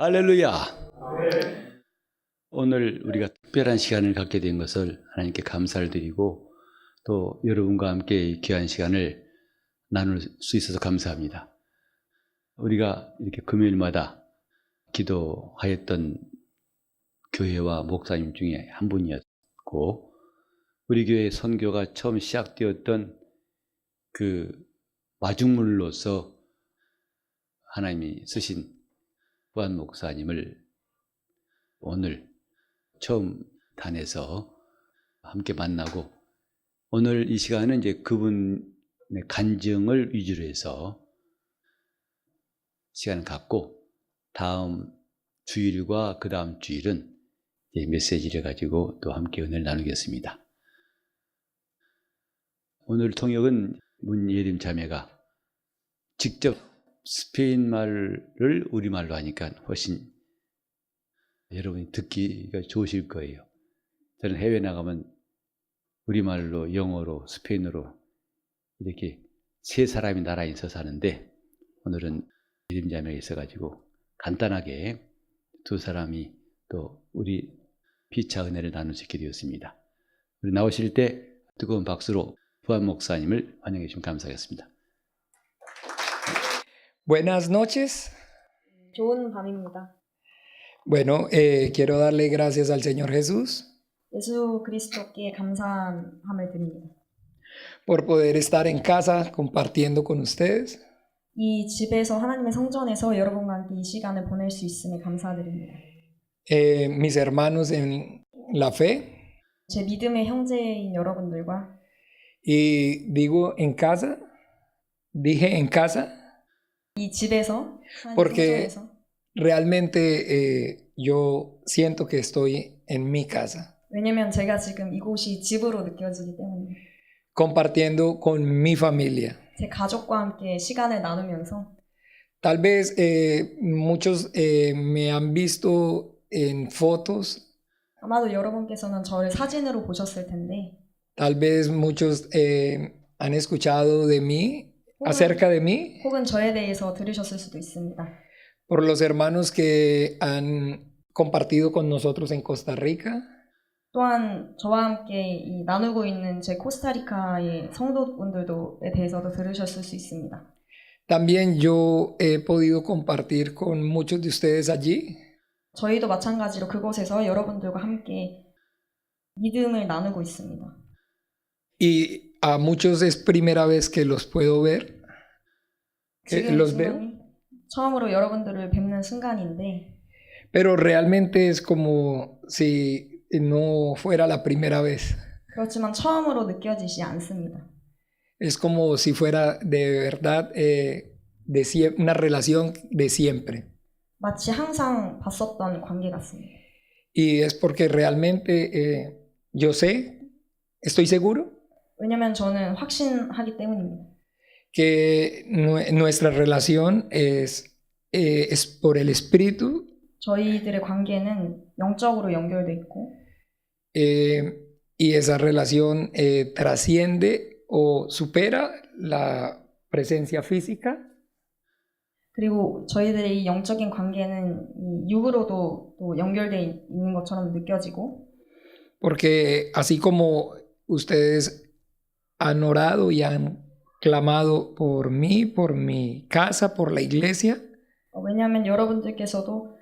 할렐루야. 오늘 우리가 특별한 시간을 갖게 된 것을 하나님께 감사를 드리고 또 여러분과 함께 이 귀한 시간을 나눌 수 있어서 감사합니다. 우리가 이렇게 금요일마다 기도하였던 교회와 목사님 중에 한 분이었고, 우리 교회 선교가 처음 시작되었던 그 마중물로서 하나님이 쓰신 후안 목사님을 오늘 처음 단에서 함께 만나고, 오늘 이 시간은 이제 그분의 간증을 위주로 해서 시간을 갖고, 다음 주일과 그 다음 주일은 이제 메시지를 가지고 또 함께 은혜를 나누겠습니다. 오늘 통역은 문예림 자매가 직접 스페인 말을 우리말로 하니까 훨씬 여러분이 듣기가 좋으실 거예요. 저는 해외 나가면 우리말로, 영어로, 스페인어로 이렇게 세 사람이 나라에 있어서 하는데, 오늘은 예림 자매가 있어가지고 간단하게 두 사람이 또 우리 피차 은혜를 나눌 수 있게 되었습니다. 우리 나오실 때 뜨거운 박수로 후안 목사님을 환영해 주시면 감사하겠습니다. Buenas noches. 좋은 밤입니다. Bueno, quiero darle gracias al Señor Jesús 예수 그리스도께 감사함을 드립니다. por poder estar en casa compartiendo con ustedes. 이 집에서 하나님의 성전에서 여러분과 함께 이 시간을 보낼 수 있음에 감사드립니다. Mis hermanos en la fe, 제 믿음의 형제인 여러분들과, y digo en casa, dije en casa, 이 집에서, 하나님의 porque 성전에서, realmente yo siento que estoy en mi casa, 왜냐면 제가 지금 이곳이 집으로 느껴지기 때문에, compartiendo con mi familia. 제 가족과 함께 시간을 나누면서, Tal vez muchos me han visto en fotos. 아마도 여러분께서는 저를 사진으로 보셨을 텐데, Tal vez muchos han escuchado de mí, acerca de mí, 혹은 저에 대해서 들으셨을 수도 있습니다. por los hermanos que han compartido con nosotros en Costa Rica. 또한 저와 함께 나누고 있는 제 코스타리카의 성도분들에 대해서도 들으셨을 수 있습니다. También yo he podido compartir con muchos de ustedes allí. 저희도 마찬가지로 그곳에서 여러분들과 함께 믿음을 나누고 있습니다. Y a muchos es primera vez que los puedo ver, que 지금 los veo. 순간이 처음으로 여러분들을 뵙는 순간인데, Pero realmente es como si no fuera la primera vez. 그렇지만 처음으로 느껴지지 않습니다. Es como si fuera de verdad una relación de siempre. 마치 항상 봤었던 관계 같습니다. Y es porque realmente yo sé, estoy seguro, 왜냐면 저는 확신하기 때문입니다. que nuestra relación es por el Espíritu. 저희들의 관계는 영적으로 연결돼 있고, Y esa relación trasciende o supera la presencia física. 그리고 저희들의 이 영적인 관계는 이 육으로도 또 연결돼 있는 것처럼 느껴지고, Porque así como ustedes han orado y han clamado por mí, por mi casa, por la iglesia, 왜냐하면 여러분들께서도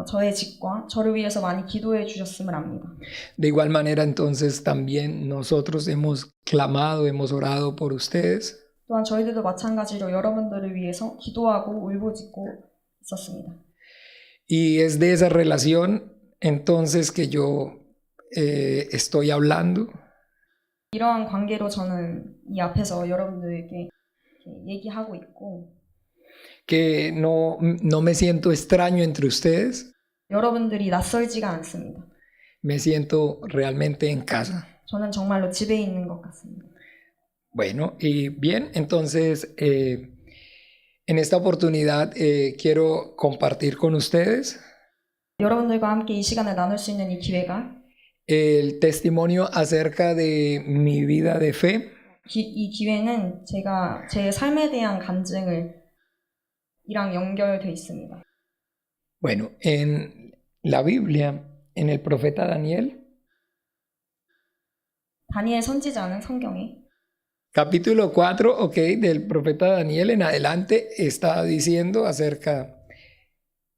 저의 집과 저를 위해서 많이 기도해 주셨음을 압니다. de igual manera entonces también nosotros hemos clamado, hemos orado por ustedes. 또한 저희들도 마찬가지로 여러분들을 위해서 기도하고 울부짖고 있었습니다. Y es de esa relación entonces que yo estoy hablando. 이러한 관계로 저는 이 앞에서 여러분들에게 얘기하고 있고, Que no me siento extraño entre ustedes, 여러분들이 낯설지가 않습니다. me siento realmente en casa. 저는 정말로 집에 있는 것 같습니다. Bueno, y bien, entonces en esta oportunidad quiero compartir con ustedes 여러분들과 함께 이 시간을 나눌 수 있는 이 기회가 el testimonio acerca de mi vida de fe. 이 기회는 제가 제 삶에 대한 간증을 이랑 연결돼 있습니다. Bueno, en la Biblia, en el profeta Daniel, 다니엘 선지자는 성경에 capítulo 4, ok, del profeta Daniel en adelante, está diciendo acerca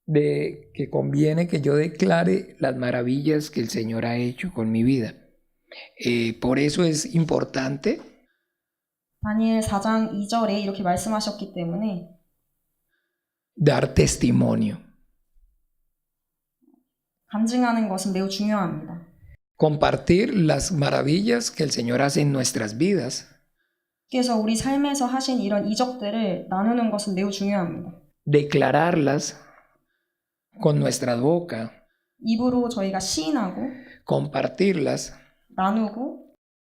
de que conviene que yo declare las maravillas que el Señor ha hecho con mi vida. Por eso es importante 다니엘 4장 2절에 이렇게 말씀하셨기 때문에 dar testimonio, 간증하는 것은 매우 중요합니다. compartir las maravillas que el Señor hace en nuestras vidas, 그래서 우리 삶에서 하신 이런 이적들을 나누는 것은 매우 중요합니다. declararlas con nuestra boca, 입으로 저희가 시인하고 compartirlas, 나누고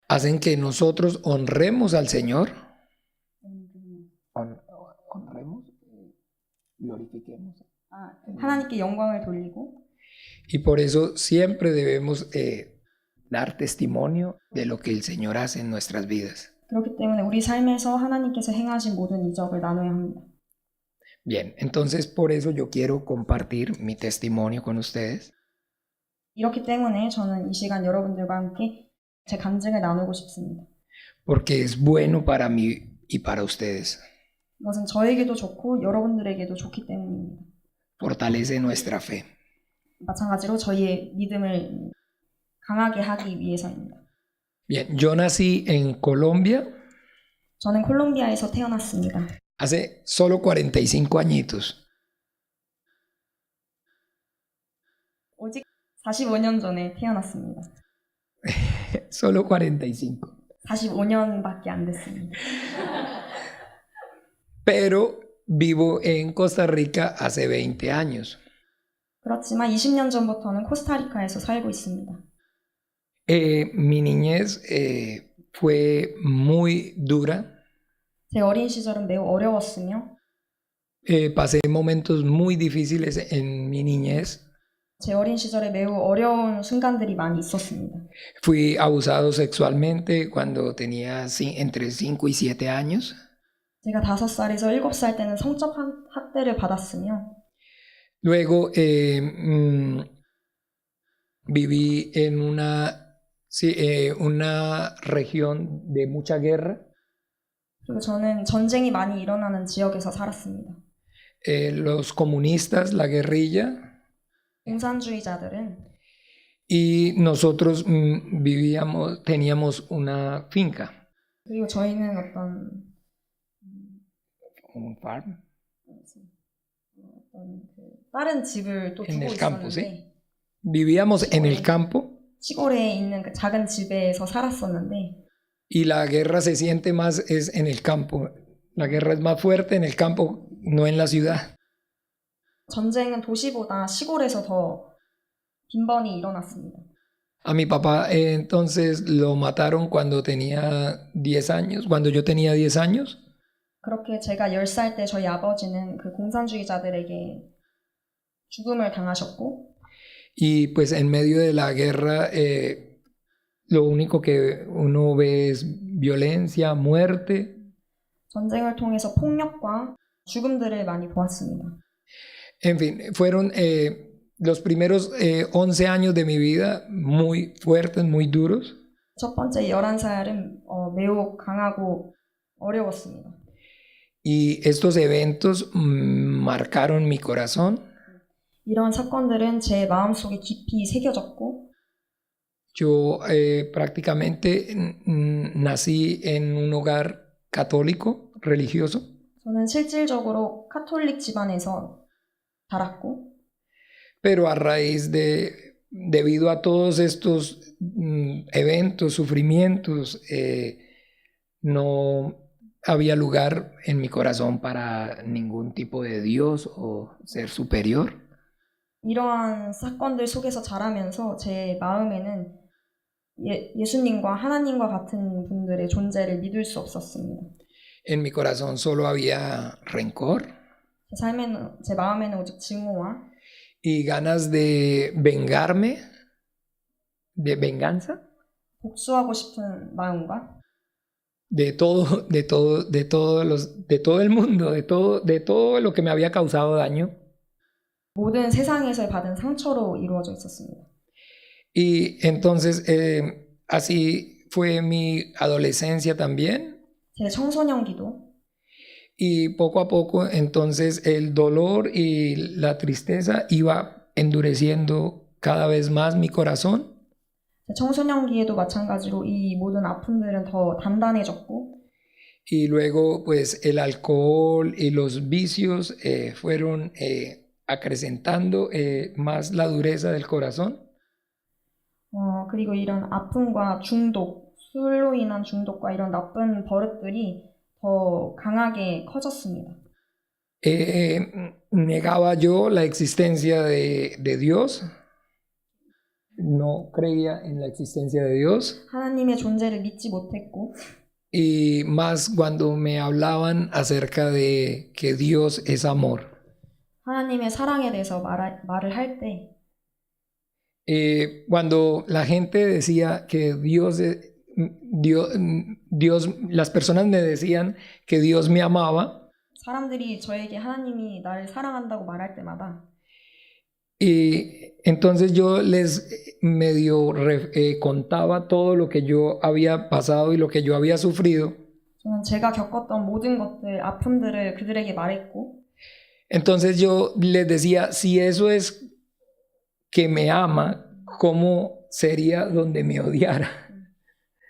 hacen que nosotros honremos al Señor. Honremos, glorifiquemos. 하나님께 영광을 돌리고 Y por eso siempre debemos dar testimonio de lo que el Señor hace en nuestras vidas. 그렇기 때문에 우리 삶에서 하나님께서 행하신 모든 이적을 나눠야 합니다. Bien, entonces por eso yo quiero compartir mi testimonio con ustedes. 이렇기 때문에 저는 이 시간 여러분들과 함께 제 간증을 나누고 싶습니다. Porque es bueno para mí y para ustedes. 이것은 저에게도 좋고 여러분들에게도 좋기 때문입니다. Fortalece nuestra fe. 마찬가지로 저희의 믿음을 강하게 하기 위해서입니다. Bien, yo nací en Colombia 저는 콜롬비아에서 태어났습니다. hace solo 45 añitos. 오직 45년 전에 태어났습니다. Solo 45. 45년밖에 안 됐습니다. Pero vivo en Costa Rica hace 20 años. 그렇지만 20년 전부터는 코스타리카에서 살고 있습니다. Mi niñez fue muy dura. 제 어린 시절은 매우 어려웠으며 Pasé momentos muy difíciles en mi niñez. 제 어린 시절에 매우 어려운 순간들이 많이 있었습니다. Fui abusado sexualmente cuando tenía entre 5 y 7 años. 제가 5살에서 7살 때는 성적 학대를 받았으며 Luego viví en una región de mucha guerra. 그리고 저는 전쟁이 많이 일어나는 지역에서 살았습니다. Los comunistas, la guerrilla. 공산주의자들은 Y nosotros teníamos una finca. 그리고 저희는 어떤 Un farm. 다른 집을 또 En 두고 el campo, 있었는데 ¿sí? Vivíamos en el campo 시골에 있는 그 작은 집에서 살았었는데 y la guerra se siente más es en el campo. La guerra es más fuerte en el campo, no en la ciudad. 전쟁은 도시보다 시골에서 더 빈번히 일어났습니다. A mi papá entonces lo mataron cuando tenía 10 años, cuando yo tenía 10 años. 그렇게 제가 10살 때 저희 아버지는 그 공산주의자들에게 죽음을 당하셨고 Y pues en medio de la guerra lo único que uno ve es violencia, muerte. 전쟁을 통해서 폭력과 죽음들을 많이 보았습니다. En fin, fueron los primeros 11 años de mi vida muy fuertes, muy duros. 첫 번째 11살은 매우 강하고 어려웠습니다. Y estos eventos marcaron mi corazón. 이런 사건들은 제 마음속에 깊이 새겨졌고 Yo prácticamente nací en un hogar católico, religioso. 저는 실질적으로 카톨릭 집안에서 자랐고 Pero a raíz debido a todos estos eventos, sufrimientos, no había lugar en mi corazón para ningún tipo de Dios o ser superior. 이러한 사건들 속에서 자라면서 제 마음에는 예수님과 하나님과 같은 분들의 존재를 믿을 수 없었습니다. En mi corazón solo había rencor 제 마음에는 오직 증오와 y ganas de vengarme, de venganza, 복수하고 싶은 마음과 de todo el mundo, de todo lo que me había causado daño. 모든 세상에서 받은 상처로 이루어져 있었습니다. Y entonces así fue mi adolescencia también. 제 청소년기도 Y poco a poco entonces el dolor y la tristeza iba endureciendo cada vez más mi corazón. 제 청소년기에도 마찬가지로 이 모든 아픔들은 더 단단해졌고 Y luego pues el alcohol y los vicios fueron acrecentando más la dureza del corazón. 그리고 이런 아픔과 중독, 술로 인한 중독과 이런 나쁜 버릇들이 더 강하게 커졌습니다. Negaba yo la existencia de Dios. No creía en la existencia de Dios. 하나님의 존재를 믿지 못했고 Y más cuando me hablaban acerca de que Dios es amor. 하나님의 사랑에 대해서 말을 할 때 Cuando la gente decía que las personas me decían que Dios me amaba, 사람들이 저에게 하나님이 나를 사랑한다고 말할 때마다 y entonces yo les medio contaba todo lo que yo había pasado y lo que yo había sufrido. 저는 제가 겪었던 모든 것들, 아픔들을 그들에게 말했고 Entonces yo les decía, si eso es que me ama, ¿cómo sería donde me odiara?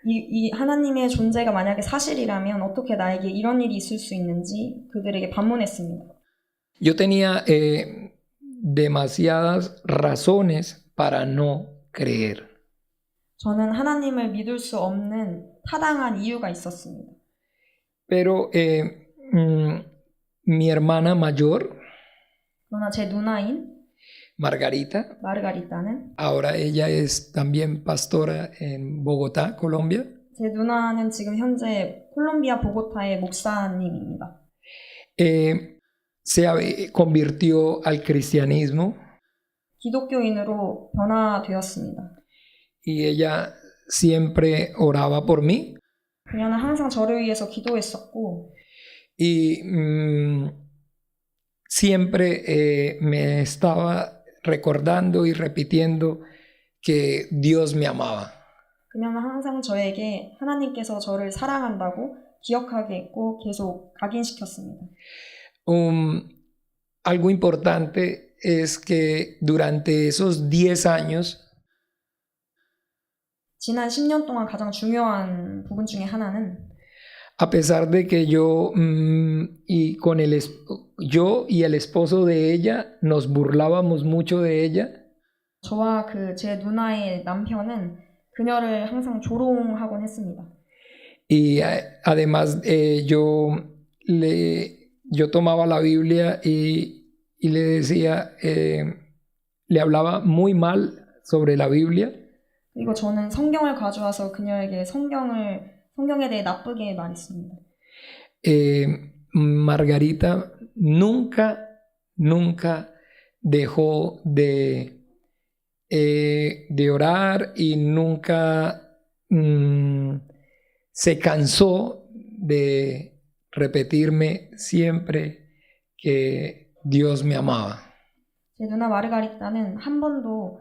이 하나님의 존재가 만약에 사실이라면 어떻게 나에게 이런 일이 있을 수 있는지 그들에게 반문했습니다. Yo tenía demasiadas razones para no creer. 저는 하나님을 믿을 수 없는 타당한 이유가 있었습니다. Pero mi hermana mayor, 그러나 제 누나인 Margarita, 마르가리타는 ahora ella es también pastora en Bogotá, Colombia. 제 누나는 지금 현재 콜롬비아 보고타의 목사님입니다. Se convirtió al cristianismo 기독교인으로 변화되었습니다. y ella siempre oraba por mí. 그녀는 항상 저를 위해서 기도했었고 Y siempre me estaba recordando y repitiendo que Dios me amaba. 그녀는 항상 저에게 하나님께서 저를 사랑한다고 기억하게 했고 계속 각인시켰습니다. Algo importante es que durante esos 10 años 지난 10년 동안 가장 중요한 부분 중에 하나는 a pesar de que yo y el esposo de ella nos burlábamos mucho de ella, 저와 제 누나의 남편은 그녀를 항상 조롱하곤 했습니다. y además yo tomaba la Biblia y le decía, le hablaba muy mal sobre la Biblia. 그리고 저는 성경을 가져와서 그녀에게 성경에 대해 나쁘게 말했습니다. Margarita nunca dejó de orar y nunca se cansó de repetirme siempre que Dios me amaba. 제 누나 마르가리타는 한 번도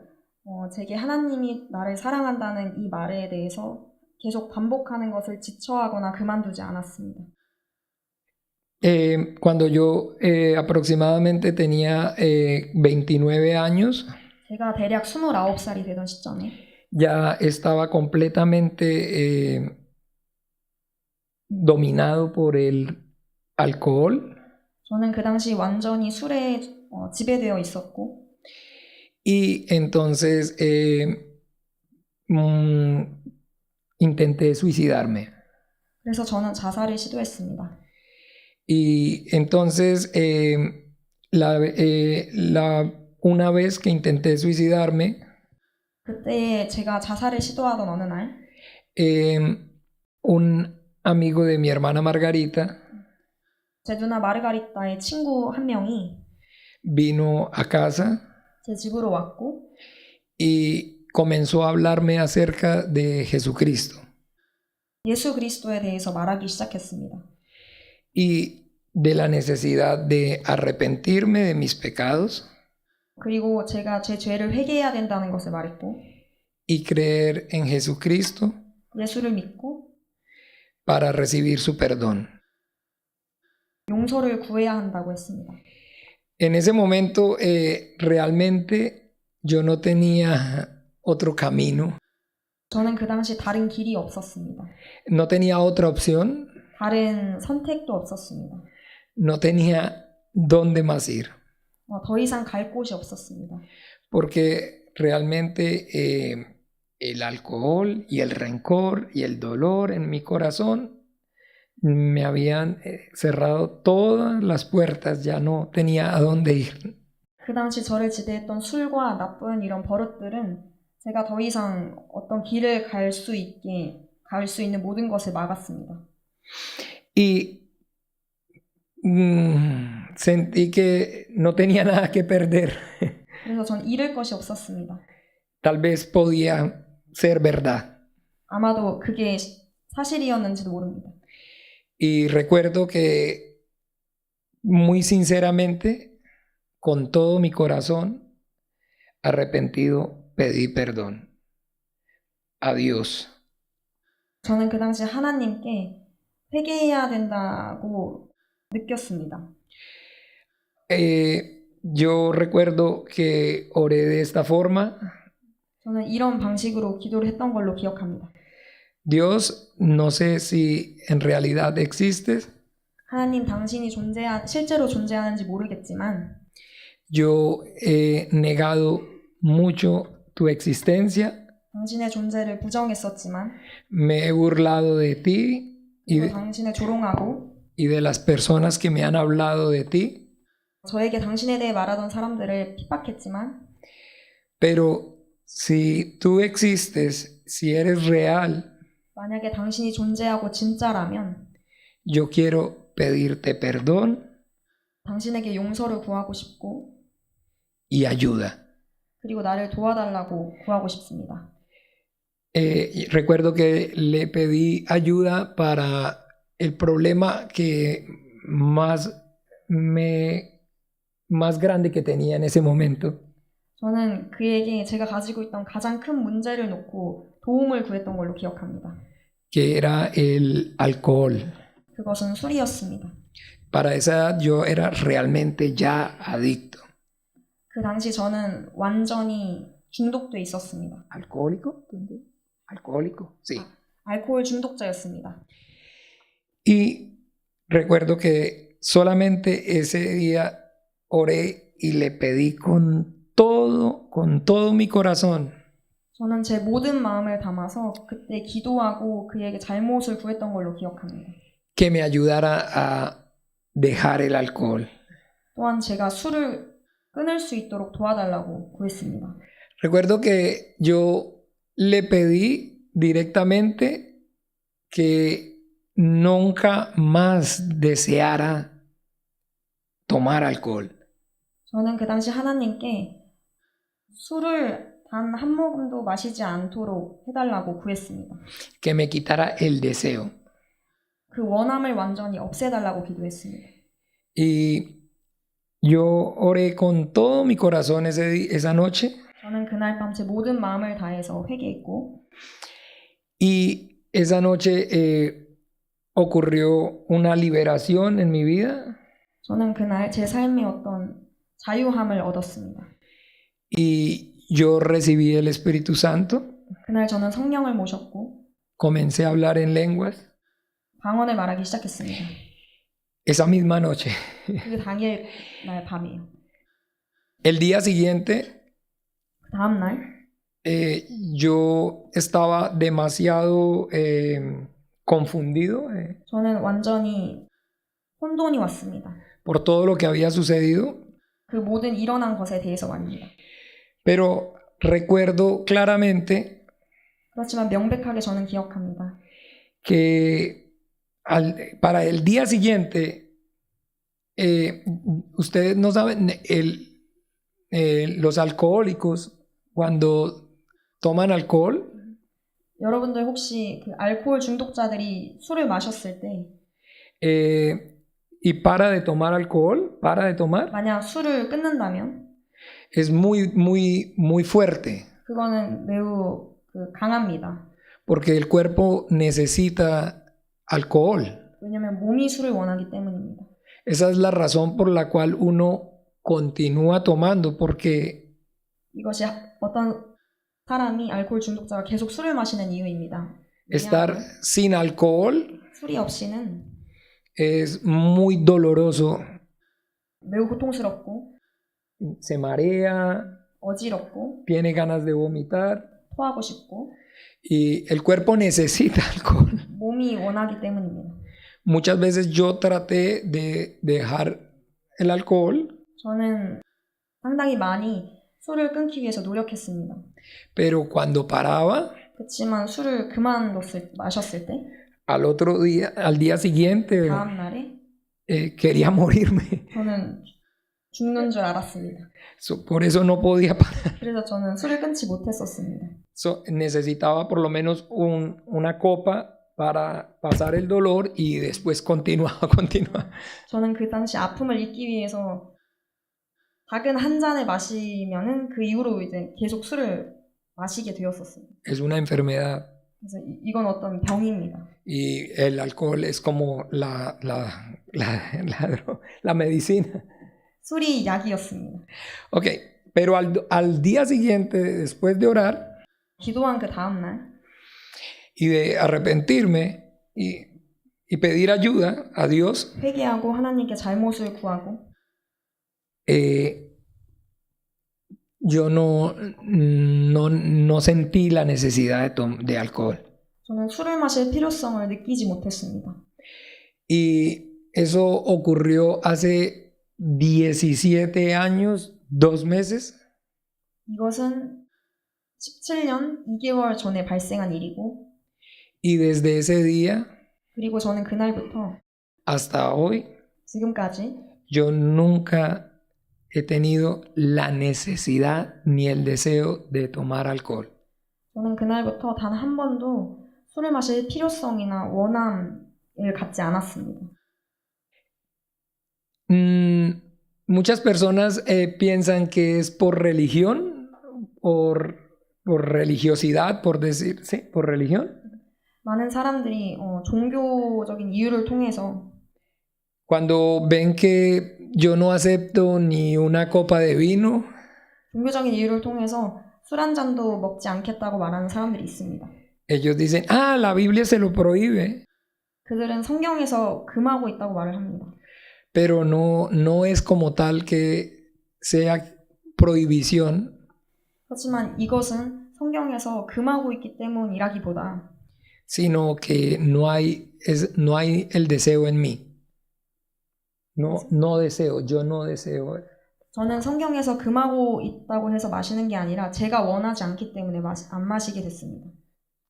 제게 하나님이 나를 사랑한다는 이 말에 대해서 계속 반복하는 것을 지쳐하거나 그만두지 않았습니다. Cuando yo aproximadamente tenía 29 años, 제가 대략 29살이 되던 시점에 ya estaba completamente dominado por el alcohol. 저는 그 당시 완전히 술에 지배되어 있었고 Y entonces intenté suicidarme. 그래서 저는 자살을 시도했습니다. Y entonces una vez que intenté suicidarme, 그때 제가 자살을 시도하던 어느 날 un amigo de mi hermana Margarita 제 누나 마르가리타의 친구 한 명이 vino a casa 제 집으로 왔고 y comenzó a hablarme acerca de Jesucristo 예수 그리스도에 대해서 말하기 시작했습니다. y de la necesidad de arrepentirme de mis pecados 그리고 제가 제 죄를 회개해야 된다는 것을 말했고, y creer en Jesucristo 예수를 믿고 para recibir su perdón. 용서를 구해야 한다고 했습니다. En ese momento realmente yo no tenía otro camino, 저는 그 당시 다른 길이 없었습니다. no tenía otra opción, 다른 선택도 없었습니다. no tenía dónde más ir, 더 이상 갈 곳이 없었습니다. porque realmente el alcohol y el rencor y el dolor en mi corazón me habían cerrado todas las puertas, ya no tenía a dónde ir. 그 당시 저를 지배했던 술과 나쁜 이런 버릇들은 제가 더 이상 어떤 길을 갈 수 있는 모든 것을 막았습니다. Y sentí que no tenía nada que perder. 그래서 전 잃을 것이 없었습니다. Tal vez podía ser verdad. 아마도 그게 사실이었는지도 모릅니다. Y recuerdo que muy sinceramente, con todo mi corazón, arrepentido, pedí perdón a Dios. 저는 그 당시 하나님께 회개해야 된다고 느꼈습니다. Yo recuerdo que oré de esta forma. 저는 이런 방식으로 기도를 했던 걸로 기억합니다. Dios, no sé si en realidad existes. 하나님, 당신이 실제로 존재하는지 모르겠지만 Yo he negado mucho tu existencia. 당신의 존재를 부정했었지만 Me he burlado de ti 그리고 당신을 조롱하고 y de las personas que me han hablado de ti. 저에게 당신에 대해 말하던 사람들을 핍박했지만 Pero si tú existes, si eres real, 만약에 당신이 존재하고 진짜라면 yo quiero pedirte perdón 당신에게 용서를 구하고 싶고 y ayuda. 그리고 나를 도와달라고 구하고 싶습니다. Recuerdo que le pedí ayuda para el problema que más grande que tenía en ese momento, 저는 그에게 제가 가지고 있던 가장 큰 문제를 놓고 도움을 구했던 걸로 기억합니다. que era el alcohol. 그것은 술이었습니다. Para esa edad yo era realmente ya adicto. 그 당시 저는 완전히 중독돼 있었습니다. ¿Alcohólico? Alcohólico, sí. 알코올 중독자였습니다. Y recuerdo que solamente ese día oré y le pedí con todo mi corazón 저는 제 모든 마음을 담아서 그때 기도하고 그에게 잘못을 구했던 걸로 기억합니다. que me ayudara a dejar el alcohol. 또한 제가 술을 끊을 수 있도록 도와달라고 구했습니다. Recuerdo que yo le pedí directamente que nunca más deseara tomar alcohol. 저는 그 당시 하나님께 술을 단 한 모금도 마시지 않도록 해달라고 구했습니다. Que me quitara el deseo. 그 원함을 완전히 없애달라고 기도했습니다. Y yo oré con todo mi corazón esa noche. 저는 그날 밤 제 모든 마음을 다해서 회개했고 Y esa noche ocurrió una liberación en mi vida. 저는 그날 제 삶에 어떤 자유함을 얻었습니다. Y yo recibí el Espíritu Santo. 그날 저는 성령을 모셨고 Comencé a hablar en lenguas. 방언을 말하기 시작했습니다. Esa misma noche. 그 당일 날 밤이에요. El día siguiente, 그 다음 날 yo estaba demasiado confundido 저는 완전히 혼돈이 왔습니다. por todo lo que había sucedido. 그 모든 일어난 것에 대해서 말입니다. Pero recuerdo claramente 그렇지만 명백하게 저는 기억합니다. que para el día siguiente, ustedes no saben, los alcohólicos cuando toman alcohol, 여러분들 혹시 그 알코올 중독자들이 술을 마셨을 때 y para de tomar alcohol, para de tomar, 만약 술을 끊는다면 es muy fuerte, 그거는 매우 강합니다. porque el cuerpo necesita alcohol. 왜냐면 몸이 술을 원하기 때문입니다. Esa es la razón por la cual uno continúa tomando, porque 이것이 어떤 사람이 알코올 중독자가 계속 술을 마시는 이유입니다. estar 왜냐하면 sin alcohol 술이 없이는 es muy doloroso. 매우 고통스럽고 Se marea, 어지럽고 tiene ganas de vomitar 토하고 싶고 y el cuerpo necesita alcohol. 몸이 원하기 때문입니다. Muchas veces yo traté de dejar el alcohol, 저는 상당히 많이 술을 끊기 위해서 노력했습니다. pero cuando paraba, 그렇지만 술을 마셨을 때 al día siguiente, 다음 날에 quería morirme. 저는 죽는 줄 알았습니다. Por eso no podía parar. 그래서 저는 술을 끊지 못했었습니다. Necesitaba por lo menos una copa para pasar el dolor y después continuaba. 저는 그 당시 아픔을 잊기 위해서 작은 한 잔을 마시면은 그 이후로 이제 계속 술을 마시게 되었었어요. Es una enfermedad. 그래서 이건 어떤 병입니다. Y el alcohol es como la medicina. 술이 약이었습니다. Ok, pero al día siguiente, después de orar 기도한 그 다음 날 y de arrepentirme y pedir ayuda a Dios, 회개하고 하나님께 잘못을 구하고 yo no sentí la necesidad de alcohol. 저는 술을 마실 필요성을 느끼지 못했습니다. Y eso ocurrió hace 17 años, 2 meses. 이것은 17년 2개월 전에 발생한 일이고 Y desde ese día 그리고 저는 그날부터 hasta hoy, 지금까지 yo nunca he tenido la necesidad ni el deseo de tomar alcohol. 저는 그날부터 단 한 번도 술을 마실 필요성이나 원함을 갖지 않았습니다. Muchas personas piensan que es por religión, por religiosidad, por decir, sí, por religión. 많은 사람들이 종교적인 이유를 통해서 Cuando ven que yo no acepto ni una copa de vino, 종교적인 이유를 통해서 술 한 잔도 먹지 않겠다고 말하는 사람들이 있습니다. ellos dicen, la Biblia se lo prohíbe, 그들은 성경에서 금하고 있다고 말을 합니다. pero no es como tal que sea prohibición, 하지만 이것은 성경에서 금하고 있기 때문이라기보다 sino que no hay el deseo en mí. No deseo, yo no deseo. 저는 성경에서 금하고 있다고 해서 마시는 게 아니라 제가 원하지 않기 때문에 안 마시게 됐습니다.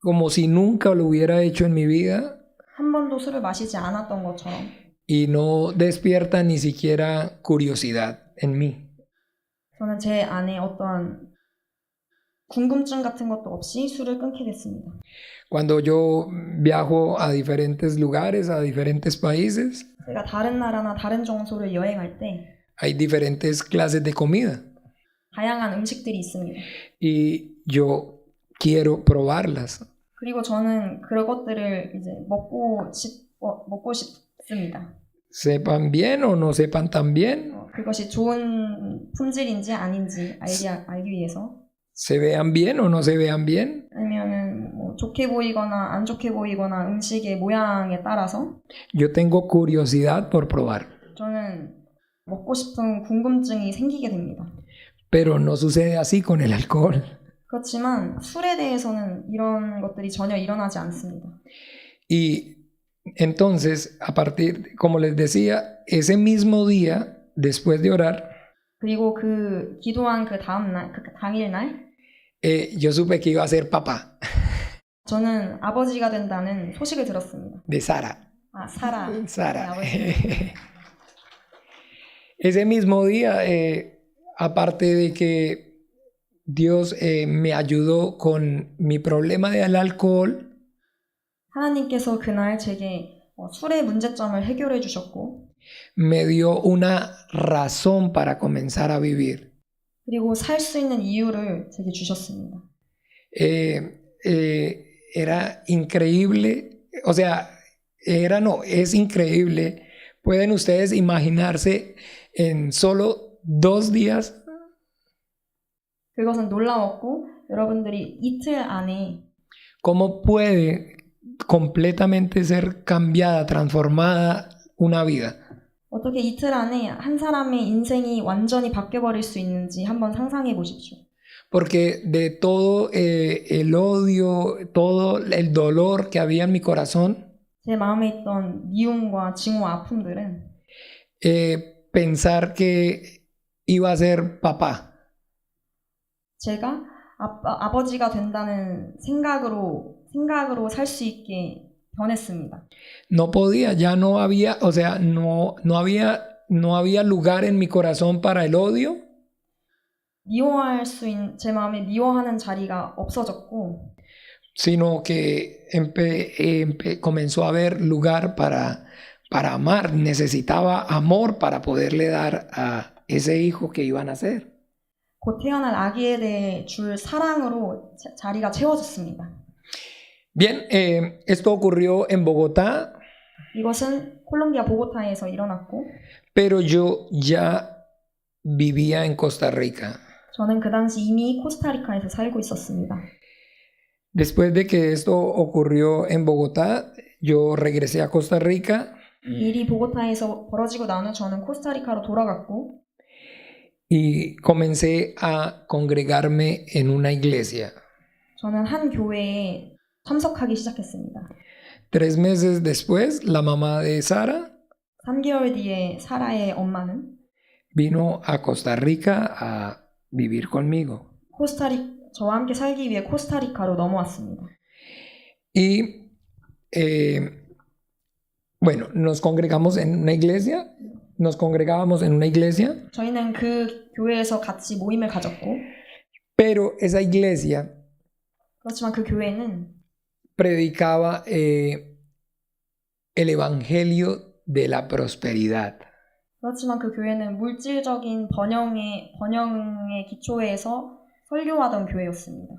Como si nunca lo hubiera hecho en mi vida 한 번도 술을 마시지 않았던 것처럼 y no despierta ni siquiera curiosidad en mí. 저는 제 안에 어떠한 궁금증 같은 것도 없이 술을 끊게 됐습니다. Cuando yo viajo a diferentes lugares, a diferentes países, 제가 다른 나라나 다른 장소를 여행할 때 hay diferentes clases de comida 다양한 음식들이 있습니다. y yo quiero probarlas. 그리고 저는 그런 것들을 이제 먹고 싶습니다. Sepan bien o no sepan tan bien, 그것이 좋은 품질인지 아닌지 알기 위해서 se vean bien o no se vean bien. 아니면은 뭐 좋게 보이거나 안 좋게 보이거나 음식의 모양에 따라서 Yo tengo curiosidad por probar, 저는 먹고 싶은 궁금증이 생기게 됩니다. pero no sucede así con el alcohol. 그렇지만 술에 대해서는 이런 것들이 전혀 일어나지 않습니다. Y entonces, como les decía, ese mismo día, después de orar, 그리고 그 기도한 그 다음날, 그 당일날 yo supe que iba a ser papá 저는 아버지가 된다는 소식을 들었습니다. de Sara. 사라. Sara. 아버지. Ese mismo día, aparte de que Dios me ayudó con mi problema del alcohol, 하나님께서 그날 제게 술의 문제점을 해결해 주셨고 me dio una razón para comenzar a vivir. 그리고 살 수 있는 이유를 제게 주셨습니다. Era increíble, o sea, es increíble. ¿Pueden ustedes imaginarse en solo 2 días? 그것은 놀라웠고 여러분들이 이틀 안에 ¿Cómo puede completamente ser cambiada, transformada una vida? 어떻게 이틀 안에 한 사람의 인생이 완전히 바뀌어버릴 수 있는지 한번 상상해 보십시오. Porque de todo el odio, todo el dolor que había en mi corazón, 제 마음에 있던 미움과 증오, 아픔들은 pensar que iba a ser papá. 제가 아버지가 된다는 생각으로 살 수 있게 변했습니다. No podía, ya no había, o sea, no había lugar en mi corazón para el odio. 제 마음에 미워하는 자리가 없어졌고, sino que comenzó a haber lugar para amar. Necesitaba amor para poderle dar a ese hijo que iba a nacer. 곧 태어날 아기에 대해 줄 사랑으로 자리가 채워졌습니다. Bien, esto ocurrió en Bogotá, 이것은 콜롬비아 보고타에서 일어났고, pero yo ya vivía en Costa Rica. 저는 그 당시 이미 코스타리카에서 살고 있었습니다. Después de que esto ocurrió en Bogotá, yo regresé a Costa Rica. 일이 보고타에서 벌어지고 난 후 저는 코스타리카로 돌아갔고 y comencé a congregarme en una iglesia. 저는 한 교회에 참석하기 시작했습니다. 3 meses después, la mamá de Sara 3개월 뒤에 사라의 엄마는 vino a Costa Rica a vivir conmigo. 저와 함께 살기 위해 코스타리카로 넘어왔습니다. Y bueno, nos congregábamos en una iglesia. 저희는 그 교회에서 같이 모임을 가졌고, pero esa iglesia 그렇지만 그 교회는 predicaba el evangelio de la prosperidad. 그렇지만 그 교회는 물질적인 번영의 기초에서 설교하던 교회였습니다.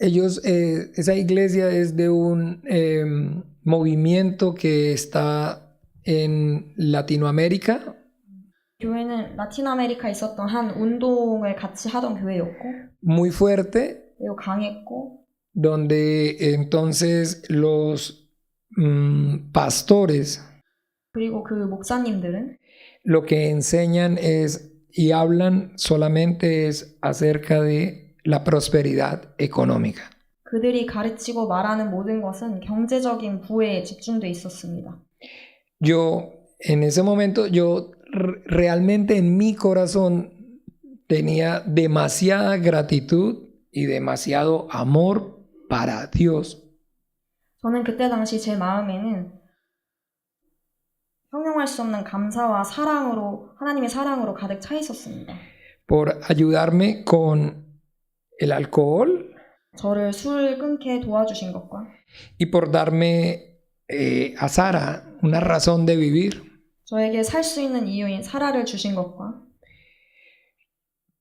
Esa iglesia es de un movimiento que está en Latinoamérica. 교회는 라틴 아메리카에 있었던 한 운동을 같이 하던 교회였고, muy fuerte, 매우 강했고, donde entonces los pastores 그리고 그 목사님들은 lo que enseñan es y hablan solamente es acerca de la prosperidad económica. 그들이 가르치고 말하는 모든 것은 경제적인 부에 집중돼 있었습니다. Yo en ese momento realmente en mi corazón tenía demasiada gratitud y demasiado amor para Dios. 저는 그때 당시 제 마음에는 형용할 수 없는 감사와 하나님의 사랑으로 가득 차 있었습니다. Por ayudarme con el alcohol. 저를 술 끊게 도와주신 것과 y por darme a Sara una razón de vivir. 저에게 살 수 있는 이유인 사라를 주신 것과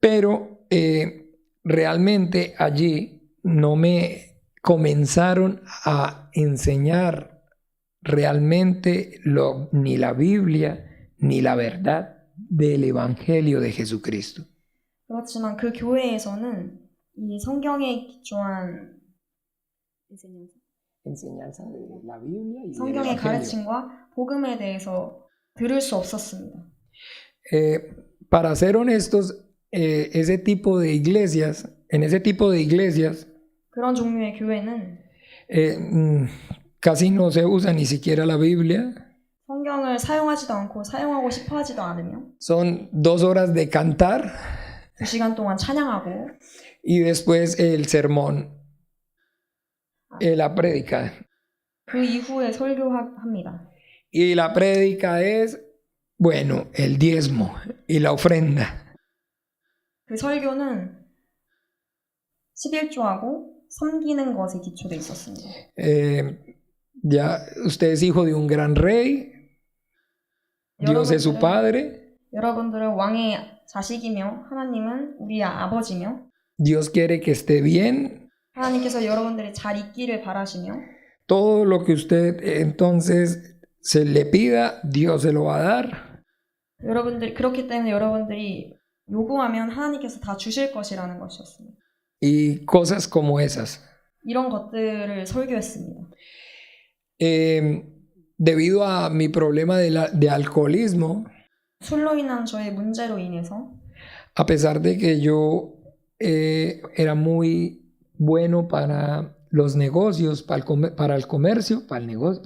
pero realmente allí no me comenzaron a enseñar realmente ni la Biblia ni la verdad del Evangelio de Jesucristo. 그렇지만 그 교회에서는 이 성경에 기초한 enseñanza de la Biblia y 성경의 가르침과 복음에 대해서 들을 수 없었습니다. Para ser honestos, en ese tipo de iglesias 그런 종류의 교회는 casi no se usa ni siquiera la Biblia. 성경을 사용하지도 않고 사용하고 싶어 하지도 않으며 Son 2 horas de cantar 2시간 동안 찬양하고 y después el sermón, la prédica. 그 이후에 설교합니다. Y la prédica es, bueno, el diezmo y la ofrenda. 그 설교는 11조하고 섬기는 것에 기초되어 있었습니다. Ya usted es hijo de un gran rey, Dios es su padre. 여러분들은 왕의 자식이며 하나님은 우리의 아버지며 Dios quiere que esté bien. 하나님께서 여러분들이 잘 있기를 바라시며 Todo lo que usted entonces se le pida, Dios se lo va a dar. 여러분들이 그렇기 때문에 여러분들이 요구하면 하나님께서 다 주실 것이라는 것이었습니다. Y cosas como esas. 이런 것들을 설교했습니다. Debido a mi problema de alcoholismo, 술로 인한 저의 문제로 인해서 a pesar de que yo era muy bueno para los negocios, para el comercio, para el negocio,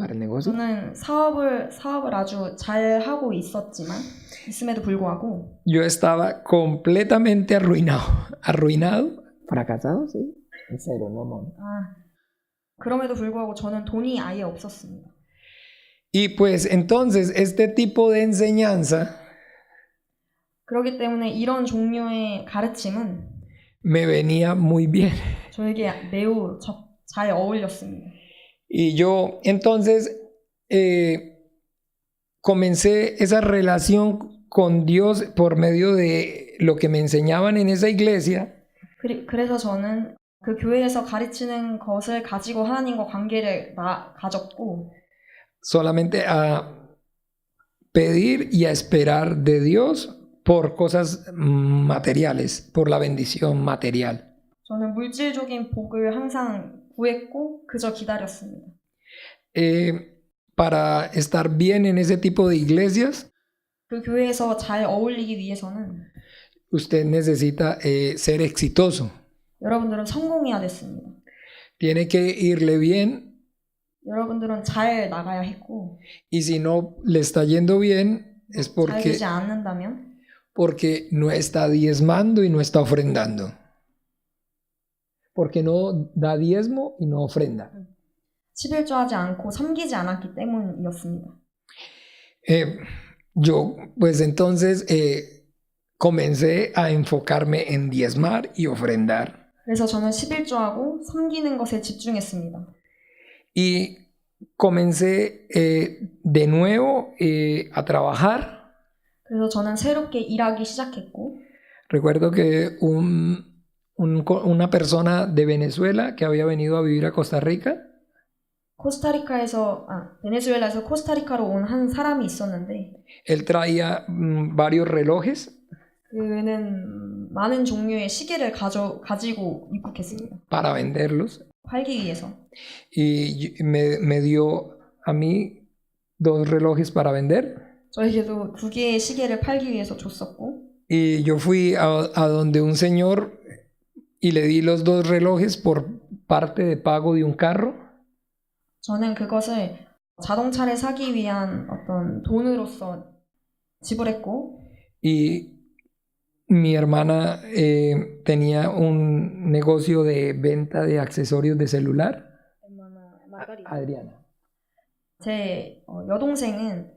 저는 사업을 아주 잘 하고 있음에도 불구하고 yo estaba completamente arruinado, fracasado, sí, en cero, no mono. 그럼에도 불구하고 저는 돈이 아예 없었습니다. Y pues entonces este tipo de enseñanza 그렇기 때문에 이런 종류의 가르침은 me venía muy bien. 저에게 매우 잘 어울렸습니다. Y yo entonces comencé esa relación con Dios por medio de lo que me enseñaban en esa iglesia. 그래서 저는 그 교회에서 가르치는 것을 가지고 하나님과 관계를 가졌고 Solamente a pedir y a esperar de Dios por cosas materiales, por la bendición material. 저는 물질적인 복을 항상 구했고 그저 기다렸습니다. Para estar bien en ese tipo de iglesias, 그 교회에서 잘 어울리기 위해서는 usted necesita ser exitoso. 여러분들은 성공해야 됐습니다. Tiene que irle bien. 여러분들은 잘 나가야 했고 Y si no le está yendo bien es 잘 되지 않는다면 porque no está diezmando y no está ofrendando. Porque no da diezmo y no ofrenda. 11조하지 않고 섬기지 않았기 때문이었습니다. Yo pues entonces comencé a enfocarme en diezmar y ofrendar. 그래서 저는 11조하고 섬기는 것에 집중했습니다. Y comencé de nuevo a trabajar. 그래서 저는 새롭게 일하기 시작했고 Recuerdo que una persona de Venezuela que había venido a vivir a Costa Rica, 베네수엘라에서 코스타리카로 온 한 사람이 있었는데 él traía varios relojes 그는 많은 종류의 시계를 가지고 입국했습니다. para venderlos. 팔기 위해서. Y me dio a mí 2 relojes para vender. 저에게도 2개의 시계를 팔기 위해서 줬었고 Y yo fui a donde un señor y le di los 2 relojes por parte de pago de un carro. 저는 그것을 자동차를 사기 위한 어떤 돈으로서 지불했고 Y mi hermana tenía un negocio de venta de accesorios de celular. Adriana. 제 여동생은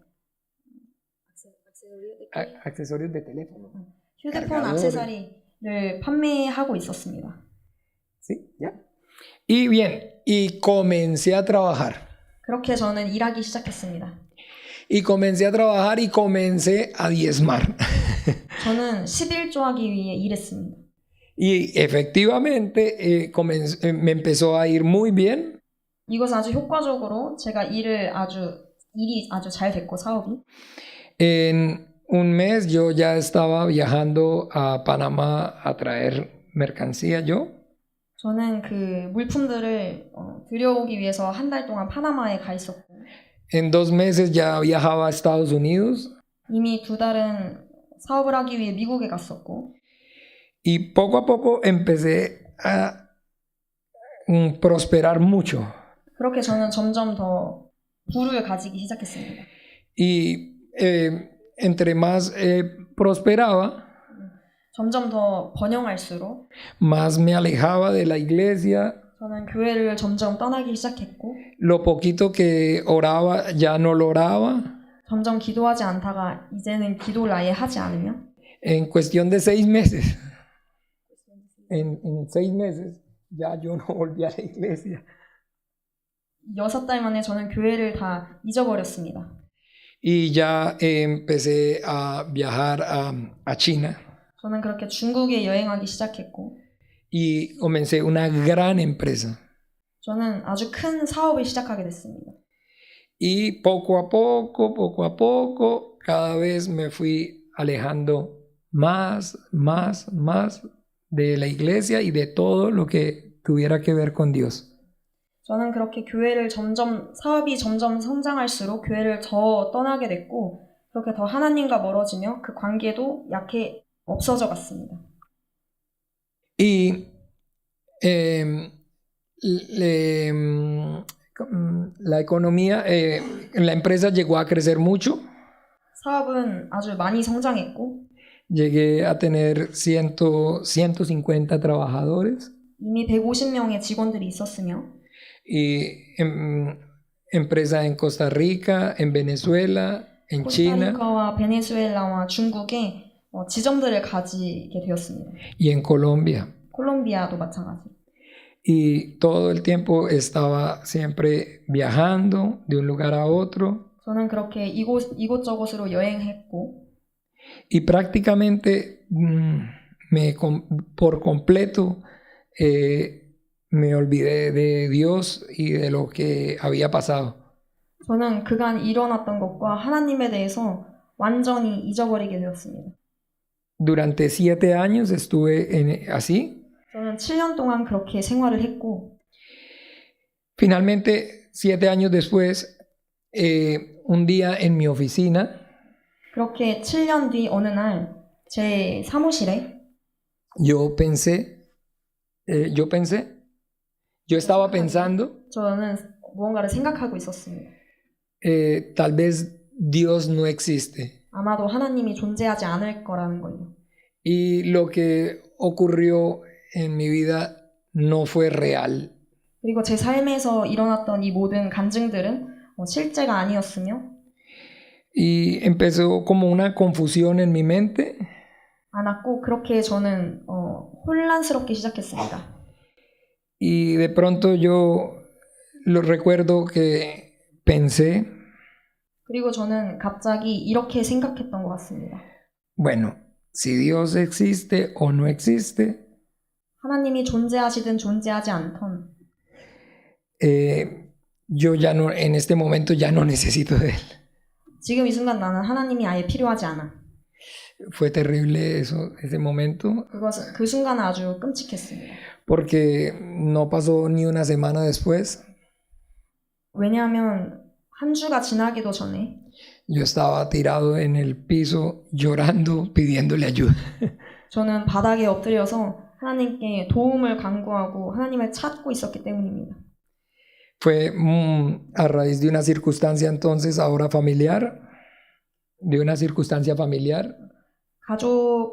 Accesorios de teléfono. 휴대폰 액세서리를 판매하고 있었습니다. ¿Sí? ¿Ya? Y bien, y comencé a trabajar. 그렇게 저는 일하기 시작했습니다. Y comencé a trabajar y comencé a diezmar. 저는 11조하기 위해 일했습니다. Y efectivamente me empezó a ir muy bien. 이것은 아주 효과적으로 제가 일이 아주 잘 됐고 사업이. En un mes yo ya estaba viajando a Panamá a traer mercancía yo. 저는 그 물품들을 들여오기 위해서 한 달 동안 파나마에 가 있었고. En 2 meses ya viajaba a Estados Unidos. 이미 2달은 사업을 하기 위해 미국에 갔었고. Y poco a poco empecé a prosperar mucho. 그렇게 저는 점점 더 부를 가지기 시작했습니다. Y entre más prosperaba, 점점 더 번영할수록 más me alejaba de la iglesia. 저는 교회를 점점 떠나기 시작했고 Lo poquito que oraba ya no lo oraba. 점점 기도하지 않다가 이제는 기도를 아예 하지 않으며 En cuestión de 6 meses, en 6 meses ya yo no volví a la iglesia. 6달 만에 저는 교회를 다 잊어버렸습니다. Y ya empecé a viajar a China 저는 그렇게 중국에 여행하기 시작했고, y comencé una gran empresa. 저는 아주 큰 사업을 시작하게 됐습니다. Y poco a poco, cada vez me fui alejando más de la iglesia y de todo lo que tuviera que ver con Dios. 저는 그렇게 사업이 점점 성장할수록 교회를 더 떠나게 됐고, 그렇게 더 하나님과 멀어지며 그 관계도 없어져 갔습니다. Y la economía, la empresa llegó a crecer mucho. 사업은 아주 많이 성장했고, Llegué a tener 150 trabajadores 이미 150명의 직원들이 있었으며, y empresa en Costa Rica, en Venezuela, en China 코스타리카와 베네수엘라와 중국에 지점들을 가지게 되었습니다. y en Colombia. 콜롬비아도 마찬가지. Y todo el tiempo estaba siempre viajando de un lugar a otro 저는 그렇게 이곳저곳으로 여행했고, y prácticamente por completo me olvidé de Dios y de lo que había pasado. 저는 그간 일어났던 것과 하나님에 대해서 완전히 잊어버리게 되었습니다. Durante 7 años estuve así. 저는 7년 동안 그렇게 생활을 했고, Finalmente, 7 años después, un día en mi oficina, 그렇게 7년 뒤 어느 날 제 사무실에 yo estaba pensando, 저는 무언가를 생각하고 있었습니다. tal vez Dios no existe. 아마도 하나님이 존재하지 않을 거라는 걸요. Y lo que ocurrió en mi vida no fue real. 그리고 제 삶에서 일어났던 이 모든 간증들은 실제가 아니었으며, Y empezó como una confusión en mi mente. 않았고, 그렇게 저는 혼란스럽게 시작했습니다. Y de pronto yo lo recuerdo que pensé, 그리고 저는 갑자기 이렇게 생각했던 것 같습니다. bueno, si Dios existe o no existe, 하나님이 존재하시든 존재하지 않던 yo ya no, en este momento ya no necesito de Él. 지금 이 순간 나는 하나님이 아예 필요하지 않아. Fue terrible ese momento, 그 순간은 아주 끔찍했습니다. porque no pasó ni una semana después. 왜냐하면 한 주가 지나기도 전에 Yo estaba tirado en el piso llorando, pidiéndole ayuda. 저는 바닥에 엎드려서 하나님께 도움을 간구하고 하나님을 찾고 있었기 때문입니다. Fue a raíz de una circunstancia entonces ahora familiar, de una circunstancia familiar.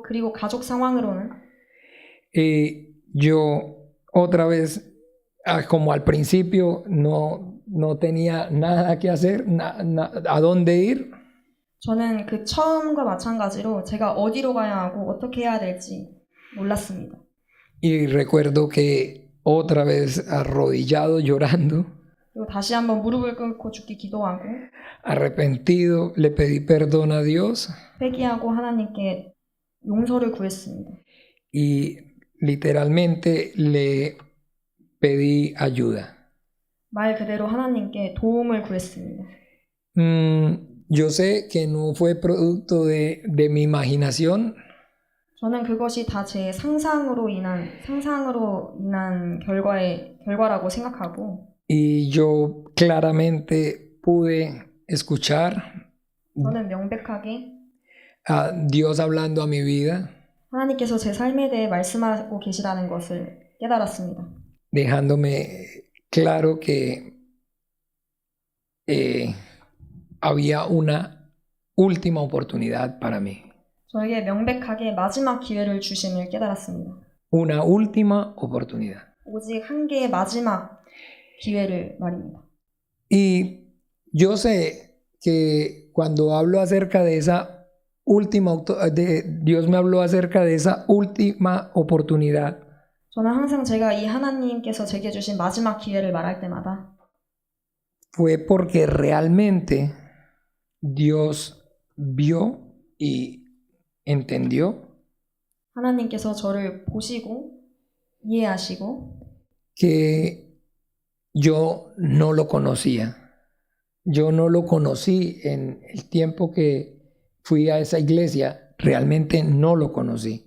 그리고 가족 상황으로는 Yo otra vez, como al principio, no tenía nada que hacer, a dónde ir. 저는 그 처음과 마찬가지로 제가 어디로 가야 하고 어떻게 해야 될지 몰랐습니다. Y recuerdo que otra vez arrodillado, llorando, 그리고 다시 한번 무릎을 꿇고 주께 기도하고 arrepentido, le pedí perdón a Dios 회개하고 하나님께 용서를 구했습니다. y literalmente le pedí ayuda. 말 그대로 하나님께 도움을 구했습니다. Yo sé que no fue producto de mi imaginación. 저는 그것이 다 제 상상으로 인한 결과라고 생각하고 Y yo claramente pude escuchar 저는 명백하게 a Dios hablando a mi vida, 하나님께서 제 삶에 대해 말씀하고 계시다는 것을 깨달았습니다. dejándome claro que había una última oportunidad para mí. 저에게 명백하게 마지막 기회를 주심을 깨달았습니다. Una última oportunidad. 오직 한 개의 마지막 기회를 말입니다. Y yo sé que cuando hablo acerca de esa Dios me habló acerca de esa última oportunidad. 저는 항상 제가 이 하나님께서 제게 주신 마지막 기회를 말할 때마다 Fue porque realmente Dios vio y entendió 하나님께서 저를 보시고 이해하시고 que yo no lo conocía. Yo no lo conocí en el tiempo que fui a esa iglesia. Realmente no lo conocí.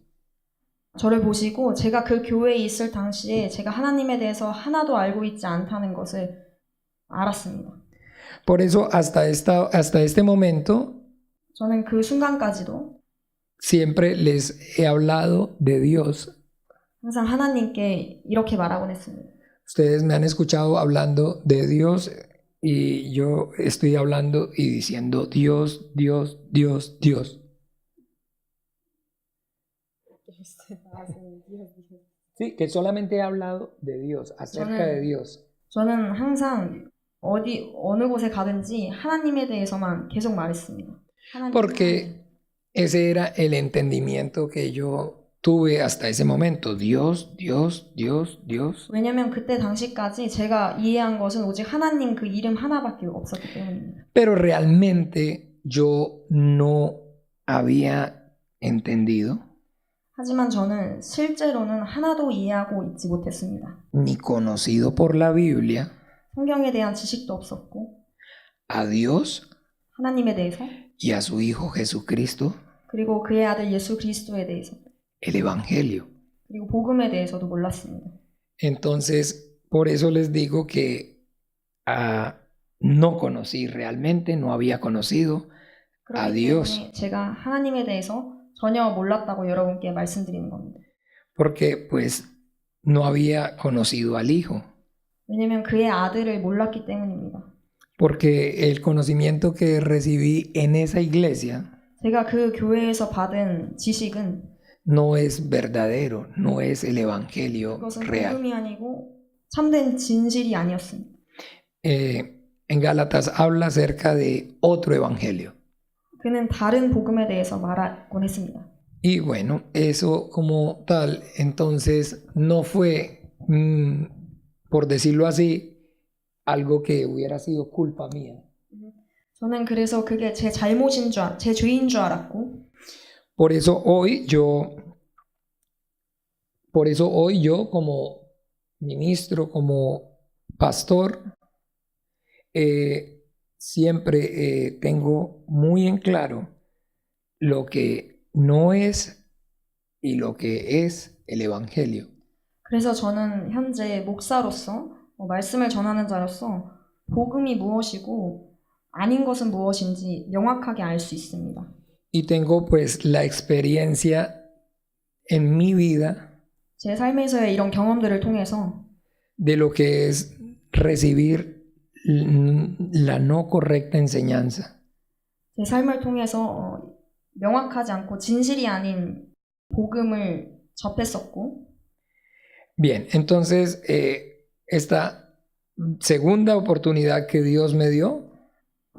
저를 보시고 제가 그 교회에 있을 당시에 제가 하나님에 대해서 하나도 알고 있지 않다는 것을 알았습니다. Por eso hasta este momento 저는 그 순간까지도 siempre les he hablado de Dios. 항상 하나님께 이렇게 말하곤 했습니다. Ustedes me han escuchado hablando de Dios y yo estoy hablando y diciendo Dios, Dios, Dios, Dios. Sí, que solamente he hablado de Dios, acerca de Dios. 저는 항상 어느 곳에 가든지 하나님에 대해서만 계속 말했습니다. 하나님, Porque ese era el entendimiento que yo tuve hasta ese momento. Dios, Dios, Dios, Dios. 왜냐면 그때 당시까지 제가 이해한 것은 오직 하나님 그 이름 하나밖에 없었기 때문입니다. Pero realmente yo no había entendido 하지만 저는 실제로는 하나도 이해하고 있지 못했습니다. ni conocido por la Biblia 성경에 대한 지식도 없었고 a Dios 하나님에 대해서 y a su Hijo Jesucristo, 그리고 그의 아들 예수 그리스도에 대해서 el Evangelio. 그리고 복음에 대해서도 몰랐습니다. Entonces, por eso les digo que no conocí realmente, no había conocido a 그렇기 Dios, 때문에 제가 하나님에 대해서 전혀 몰랐다고 여러분께 말씀드리는 겁니다. porque pues no había conocido al Hijo, 왜냐면 그의 아들을 몰랐기 때문입니다. porque el conocimiento que recibí en esa iglesia 제가 그 교회에서 받은 지식은 no es verdadero, no es el Evangelio 그것은 real. 복음이 아니고 참된 진실이 아니었습니다. En Gálatas habla acerca de otro Evangelio. 그는 다른 복음에 대해서 말하곤 했습니다. Y bueno, eso como tal, entonces no fue, por decirlo así, algo que hubiera sido culpa mía. 저는 그래서 그게 제 잘못인 제 죄인 줄 알았고 Por eso hoy yo como ministro, como pastor, siempre tengo muy en claro lo que no es y lo que es el Evangelio. 그래서 저는 현재 목사로서 말씀을 전하는 자로서 복음이 무엇이고 아닌 것은 무엇인지 명확하게 알 수 있습니다. Y tengo pues la experiencia en mi vida 제 삶에서의 이런 경험들을 통해서 de lo que es recibir la no correcta enseñanza. 제 삶을 통해서 명확하지 않고 진실이 아닌 복음을 접했었고 Bien, entonces esta segunda oportunidad que Dios me dio,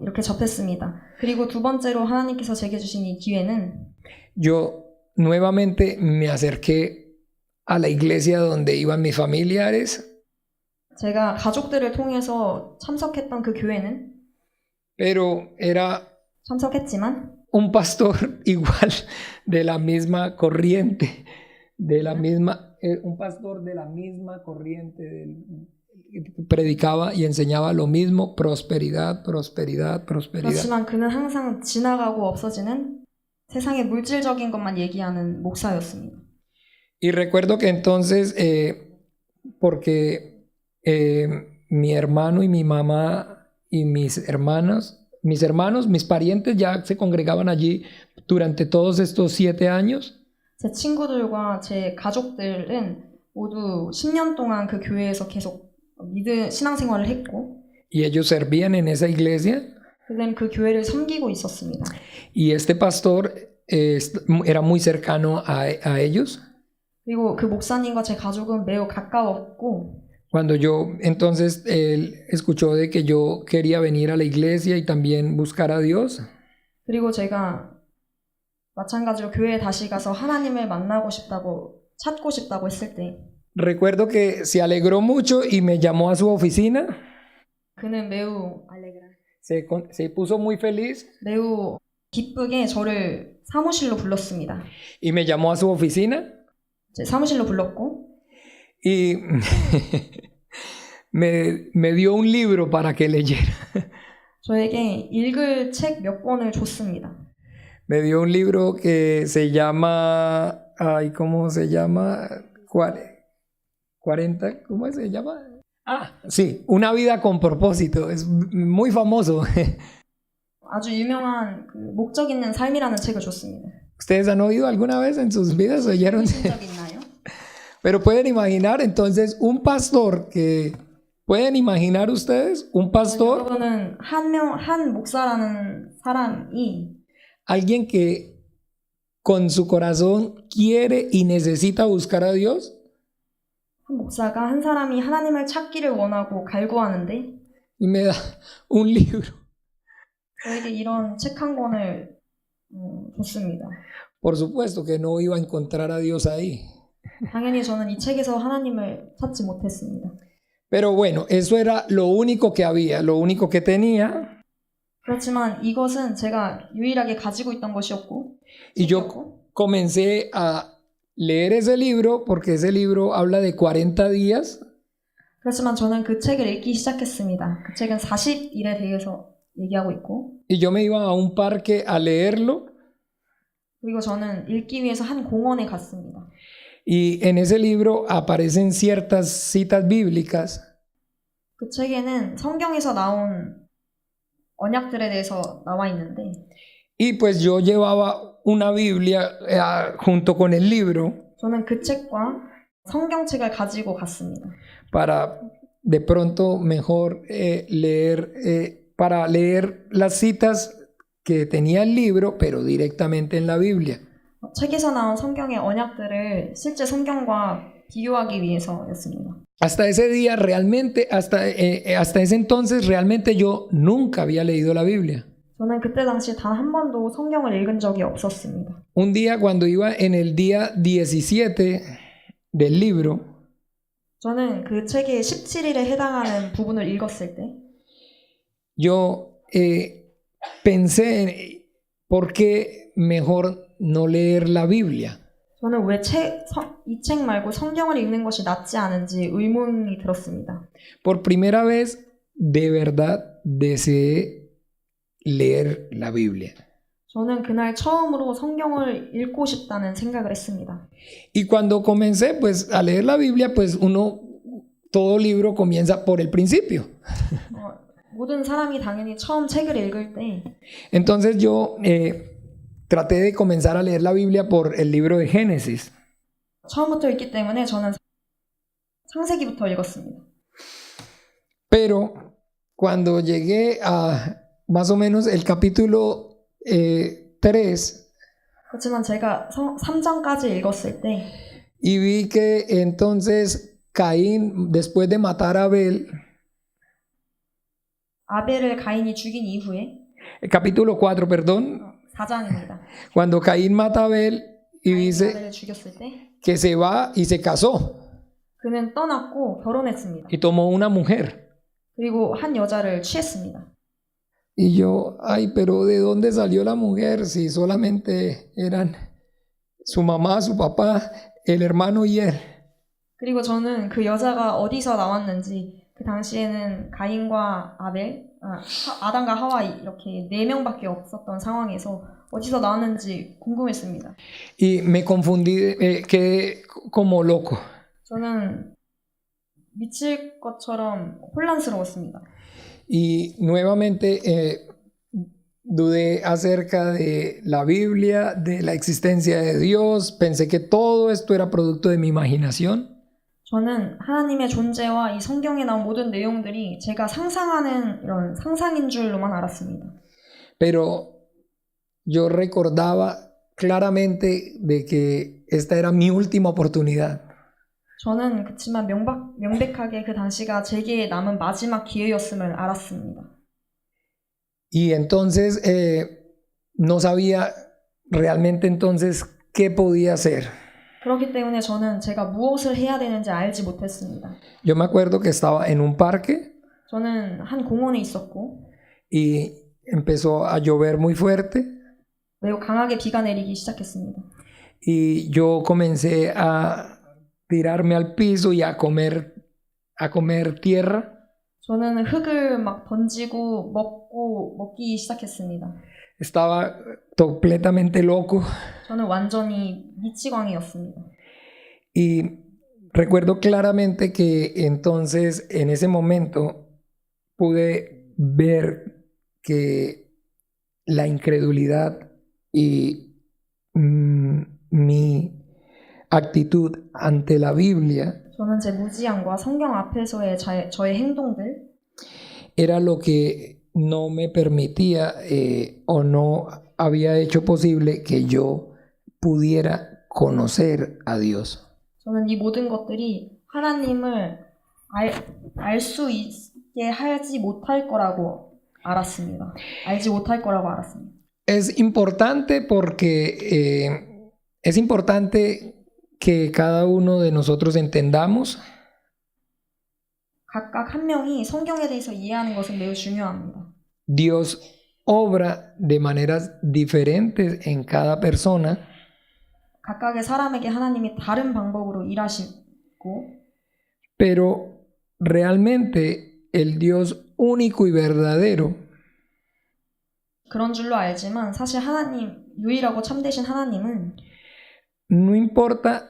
이렇게 접했습니다. 그리고 두 번째로 하나님께서 제게 주신 이 기회는 yo nuevamente me acerqué a la iglesia donde iban mis familiares, 제가 가족들을 통해서 참석했던 그 교회는 pero era 참석했지만 un pastor igual de la misma corriente, un pastor de la misma corriente, predicaba y enseñaba lo mismo, prosperidad, prosperidad, prosperidad. 그렇지만 그는 항상 지나가고 없어지는 세상의 물질적인 것만 얘기하는 목사였습니다. Y recuerdo que entonces, porque mi hermano y mi mamá y mis hermanos, mis parientes ya se congregaban allí durante todos estos 7 años. 제 친구들과 제 가족들은 모두 10년 동안 그 교회에서 계속 신앙생활을 했고 Y ellos servían en esa iglesia. 그들은 그 교회를 섬기고 있었습니다. Y este pastor era muy cercano a ellos. 그리고 그 목사님과 제 가족은 매우 가까웠고 Cuando yo entonces él escuchó de que yo quería venir a la iglesia y también buscar a Dios. 그리고 제가 마찬가지로 교회에 다시 가서 하나님을 만나고 싶다고 찾고 싶다고 했을 때 Recuerdo que se alegró mucho y me llamó a su oficina. 그는 매우 se puso muy feliz 매우 기쁘게 저를 사무실로 불렀습니다. y me llamó a su oficina 제 사무실로 불렀고 y me dio un libro para que leyera. 저에게 읽을 책 몇 권을 줬습니다. Me dio un libro que se llama, ay, ¿cómo se llama? 40, ¿cómo se llama? Ah, sí, Una vida con propósito, es muy famoso. 아주 유명한 그 목적 있는 삶이라는 책을 줬습니다. ¿Ustedes han oído alguna vez en sus vidas? ¿Oyeron? 보신 적 있나요? Pero pueden imaginar entonces un pastor que, ¿pueden imaginar ustedes un pastor? 여러분은 한 목사라는 사람이 Alguien que con su corazón quiere y necesita buscar a Dios. 한 목사가 한 사람이 하나님을 찾기를 원하고 갈구하는데 Y me da un libro. 저에게 이런 책 한 권을 줬습니다. Por supuesto que no iba a encontrar a Dios ahí. 당연히 저는 이 책에서 하나님을 찾지 못했습니다. Pero bueno, eso era lo único que había, lo único que tenía. 그렇지만 이것은 제가 유일하게 가지고 있던 것이었고 Y yo comencé a leer ese libro porque ese libro habla de 40 días. 그렇지만 저는 그 책을 읽기 시작했습니다. 그 책은 40일에 대해서 얘기하고 있고 Y yo me iba a un parque a leerlo. 그리고 저는 읽기 위해서 한 공원에 갔습니다. Y en ese libro aparecen ciertas citas bíblicas. 그 책에는 성경에서 나온 언약들에 대해서 나와 있는데 Y pues yo llevaba una Biblia junto con el libro 저는 그 책과 성경책을 가지고 갔습니다. para de pronto mejor para leer las citas que tenía el libro, pero directamente en la Biblia. 책에서 나온 성경의 언약들을 실제 성경과 비교하기 위해서였습니다. Hasta ese día realmente, hasta ese entonces realmente yo nunca había leído la Biblia. 저는 그때 당시 단 한 번도 성경을 읽은 적이 없었습니다. Un día cuando iba en el día 17 del libro, 저는 그 책의 17일에 해당하는 부분을 읽었을 때 yo pensé, ¿por qué mejor no leer la Biblia? 저는 왜 이 책 말고 성경을 읽는 것이 낫지 않은지 의문이 들었습니다. Por primera vez, de verdad, deseé leer la Biblia. 저는 그날 처음으로 성경을 읽고 싶다는 생각을 했습니다. Y cuando comencé pues a leer la Biblia, pues todo libro comienza por el principio. 모든 사람이 당연히 처음 책을 읽을 때 Entonces yo traté de comenzar a leer la Biblia por el libro de Génesis. 처음부터 읽기 때문에 저는 창세기부터 읽었습니다. Pero cuando llegué a más o menos el capítulo 3 그렇지만 제가 3장까지 읽었을 때 y vi que entonces Caín, después de matar a Abel, 아벨을 가인이 죽인 이후에 el capítulo 4, perdón, 4장입니다. cuando Caín mata a Abel y 가인이 dice 아벨을 죽였을 때 que se va y se casó 그는 떠났고 결혼했습니다. y tomó una mujer. 그리고 한 여자를 취했습니다. Y yo, ay, pero ¿de dónde salió la mujer si solamente eran su mamá, su papá, el hermano y él? 그리고 저는 그 여자가 어디서 나왔는지 그 당시에는 가인과 아담과 하와 이렇게 4명밖에 없었던 상황에서 어디서 나왔는지 궁금했습니다. Y me confundí, quedé como loco. 저는 미칠 것처럼 혼란스러웠습니다. Y nuevamente dudé acerca de la Biblia, de la existencia de Dios. Pensé que todo esto era producto de mi imaginación. 저는 하나님의 존재와 이 성경에 나온 모든 내용들이 제가 상상하는 이런 상상인 줄로만 알았습니다. Pero yo recordaba claramente de que esta era mi última oportunidad. 저는 그렇지만 명백하게 그 당시가 제게 남은 마지막 기회였음을 알았습니다. Y entonces no sabía realmente entonces qué podía hacer. 그렇기 때문에 저는 제가 무엇을 해야 되는지 알지 못했습니다. Yo me acuerdo que estaba en un parque 저는 한 공원에 있었고 y empezó a llover muy fuerte 매우 강하게 비가 내리기 시작했습니다. y yo comencé a tirarme al piso y a comer tierra. 저는 흙을 막 던지고 먹기 시작했습니다. Estaba completamente loco 저는 완전히 미치광이었습니다. y recuerdo claramente que entonces en ese momento pude ver que la incredulidad y mi actitud ante la Biblia 저는 제 무지함과 성경 앞에서의 저의 행동들 era lo que no me permitía o no había hecho posible que yo pudiera conocer a Dios. 저는 이 모든 것들이 하나님을 알 수 있게 하지 못할 거라고 알았습니다. 알지 못할 거라고 알았습니다. Es importante porque es importante que cada uno de nosotros entendamos 각각 한 명이 성경에 대해서 이해하는 것은 매우 중요합니다. Dios obra de maneras diferentes en cada persona, 각각의 사람에게 하나님이 다른 방법으로 일하시고 pero realmente el Dios único y verdadero 그런 줄로 알지만 사실 하나님, 유일하고 참되신 하나님은 no importa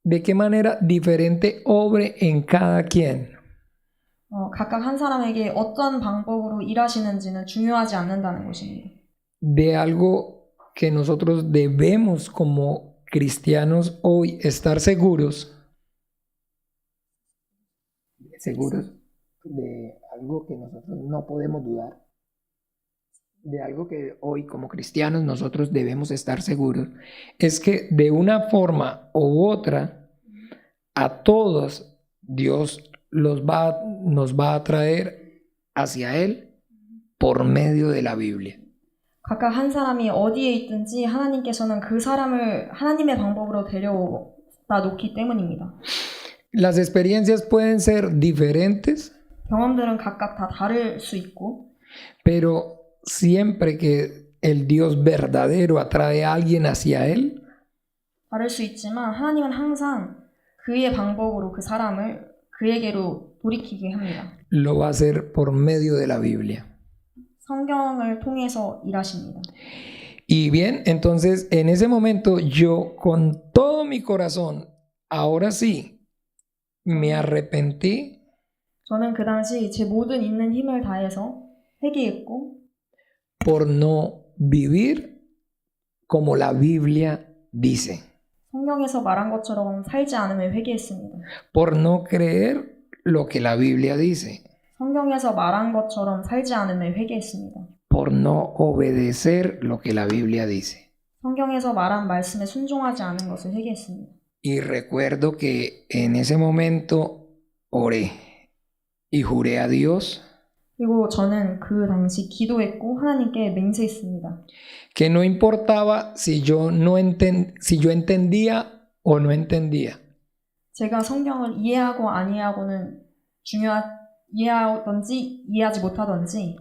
de qué manera diferente obre en cada quien. 각각 한 사람에게 어떤 방법으로 일하시는지는 중요하지 않는다는 것입니다. De algo que nosotros debemos como cristianos hoy estar seguros de algo que nosotros no podemos dudar, de algo que hoy como cristianos nosotros debemos estar seguros, es que de una forma u otra a todos Dios nos va a traer hacia Él por medio de la Biblia. 각각 한 사람이 어디에 있든지 하나님께서는 그 사람을 하나님의 방법으로 데려다 놓기 때문입니다. Las experiencias pueden ser diferentes, 경험들은 각각 다 다를 수 있고 pero siempre que el Dios verdadero atrae a alguien hacia Él, 다를 수 있지만 하나님은 항상 그의 방법으로 그 사람을 그에게로 돌이키게 합니다. lo va a hacer por medio de la Biblia. 성경을 통해서 일하십니다. Y bien, entonces en ese momento yo con todo mi corazón, ahora sí, me arrepentí 저는 그 당시 제 모든 있는 힘을 다해서 회개했고 por no vivir como la Biblia dice, 성경에서 말한 것처럼 살지 않음을 회개했습니다. por no creer lo que la Biblia dice, 성경에서 말한 것처럼 살지 않음을 회개했습니다. por no obedecer lo que la Biblia dice. 성경에서 말한 말씀에 순종하지 않은 것을 회개했습니다. Y recuerdo que en ese momento oré y juré a Dios 그리고 저는 그 당시 기도했고 하나님께 맹세했습니다. que no importaba si yo entendía o no entendía. 제가 성경을 이해하고 안 이해하고는 이해하든지 이해하지 못하든지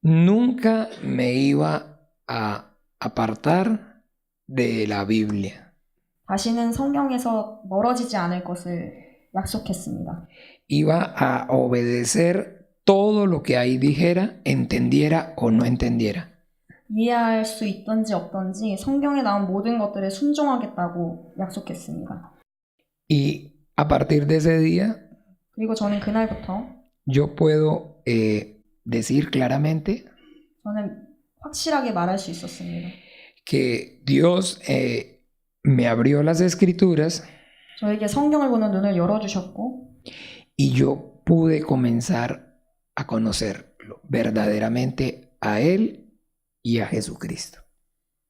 Nunca me iba a apartar de la Biblia. 다시는 성경에서 멀어지지 않을 것을 약속했습니다. Iba a obedecer todo lo que ahí dijera, entendiera o no entendiera. 이해할 수 있든지 없든지 성경에 나온 모든 것들에 순종하겠다고 약속했습니다. Y a partir de ese día, 그리고 저는 그날부터 yo puedo decir claramente 저는 확실하게 말할 수 있었습니다. que Dios me abrió las escrituras 저에게 성경을 보는 눈을 열어주셨고 y yo pude comenzar a conocerlo verdaderamente a Él y a Jesucristo.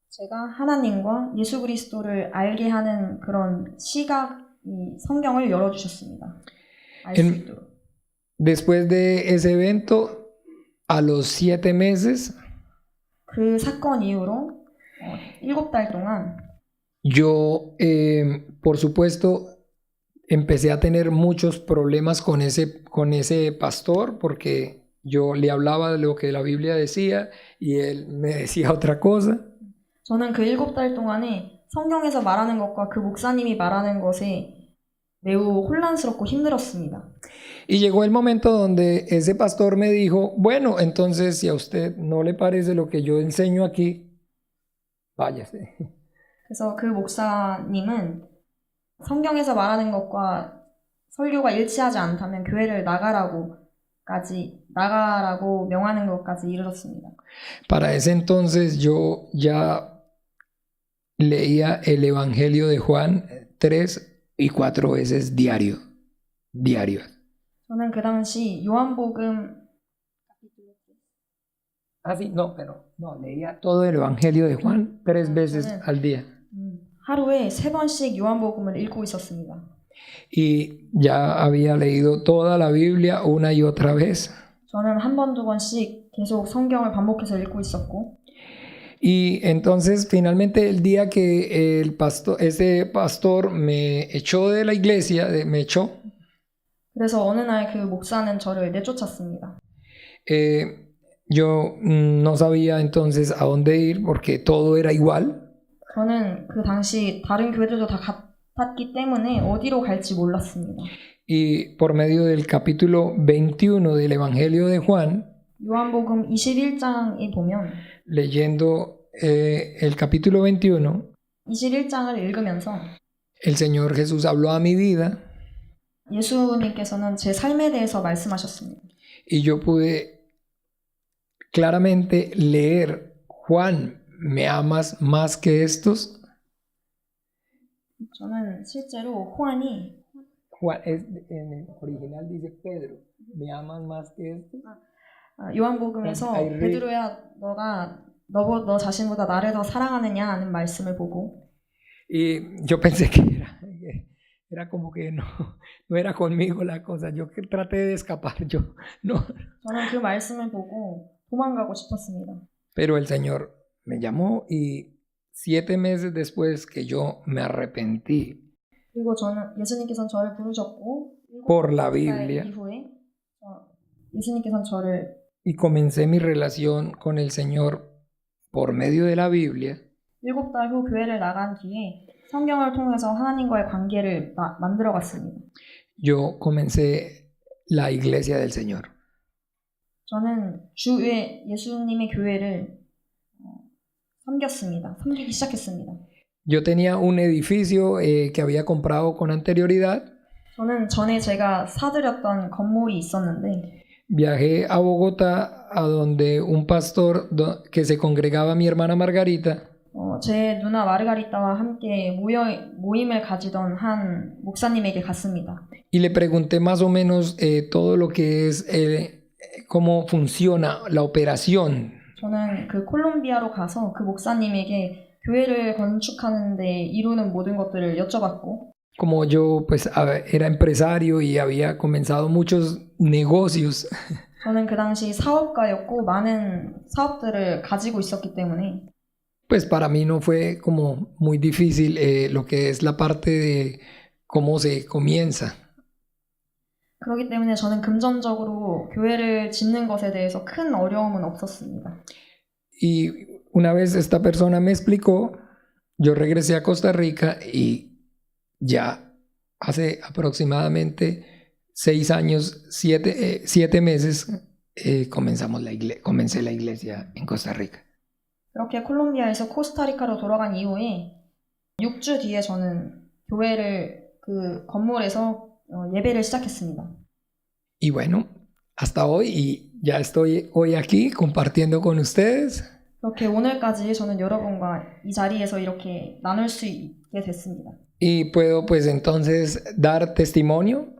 제가 하나님과 예수 그리스도를 알게 하는 그런 시각이 성경을 열어주셨습니다. 알 수 있도록. Después de ese evento, a los 7 meses, 그 사건 이후로 7달 동안 yo, por supuesto, empecé a tener muchos problemas con ese pastor porque yo le hablaba de lo que la Biblia decía y él me decía otra cosa. 저는 그 7달 동안에 성경에서 말하는 것과 그 목사님이 말하는 것에 매우 혼란스럽고 힘들었습니다. Y llegó el momento donde ese pastor me dijo, bueno, entonces si a usted no le parece lo que yo enseño aquí, váyase. 그래서 그 목사님은 성경에서 말하는 것과 설교가 일치하지 않다면 교회를 나가라고 명하는 것까지 이르렀습니다. Para ese entonces yo ya leía el Evangelio de Juan 3 y 4 veces diario. 저는 그 당시 요한복음 Sí, no, pero no, leía todo el Evangelio de Juan 3 veces al día. 하루에 3번씩 요한복음을 읽고 있었습니다. Y ya había leído toda la Biblia una y otra vez. 저는 한 번, 두 번씩 계속 성경을 반복해서 읽고 있었고 Y entonces finalmente el día que ese pastor me echó de la iglesia, me echó, 그래서 어느 날 그 목사는 저를 내쫓았습니다. yo no sabía entonces a dónde ir porque todo era igual. 저는 그 당시 다른 교회들도 다 같았기 때문에 어디로 갈지 몰랐습니다. Y por medio del capítulo 21 del Evangelio de Juan, 요한복음 21장에 보면 leyendo el capítulo 21, 21장을 읽으면서 el Señor Jesús habló a mi vida 예수님께서는 제 삶에 대해서 말씀하셨습니다. y yo pude claramente leer, Juan, ¿me amas más que estos? 저는 실제로 Juan, en el original dice Pedro, ¿me amas más que estos? 요한복음에서 베드로야 너 자신보다 나를 더 사랑하느냐는 말씀을 보고 Y yo pensé que era como que no era conmigo la cosa. Yo que traté de escapar, no. 저는 그 말씀을 보고 도망가고 싶었습니다. Pero el Señor me llamó y 7 meses después que yo me arrepentí 그리고 예수님께서는 저를 부르셨고 por la Biblia 이후에 예수님께서는 저를 y comencé mi relación con el Señor por medio de la Biblia. 7달 후 교회를 나간 뒤에 성경을 통해서 하나님과의 관계를 만들어갔습니다. Yo comencé la iglesia del Señor. 저는 예수님의 교회를 섬기기 시작했습니다. Yo tenía un edificio que había comprado con anterioridad. 저는 전에 제가 사들였던 건물이 있었는데 Viajé a Bogotá a donde un pastor que se congregaba mi hermana Margarita. 제 누나 마르가리타와 함께 모임을 가지던 한 목사님에게 갔습니다. Y le pregunté más o menos todo lo que es cómo funciona la operación. 저는 그 콜롬비아로 가서 그 목사님에게 교회를 건축하는 데 이루는 모든 것들을 여쭤봤고 Como yo pues era empresario y había comenzado muchos negocios. 저는 그 당시 사업가였고 많은 사업들을 가지고 있었기 때문에 Pues para mí no fue como muy difícil lo que es la parte de cómo se comienza. 그렇기 때문에 저는 금전적으로 교회를 짓는 것에 대해서 큰 어려움은 없었습니다. Y una vez esta persona me explicó, yo regresé a Costa Rica y ya hace aproximadamente 6 años, 7 meses, comencé la iglesia en Costa Rica. 그렇게 콜롬비아에서 코스타리카로 돌아간 이후에 6주 뒤에 저는 교회를 그 건물에서 예배를 시작했습니다. Y bueno, hasta hoy y ya estoy hoy aquí compartiendo con ustedes. 그렇게 오늘까지 저는 여러분과 이 자리에서 이렇게 나눌 수 있게 됐습니다. Y puedo pues entonces dar testimonio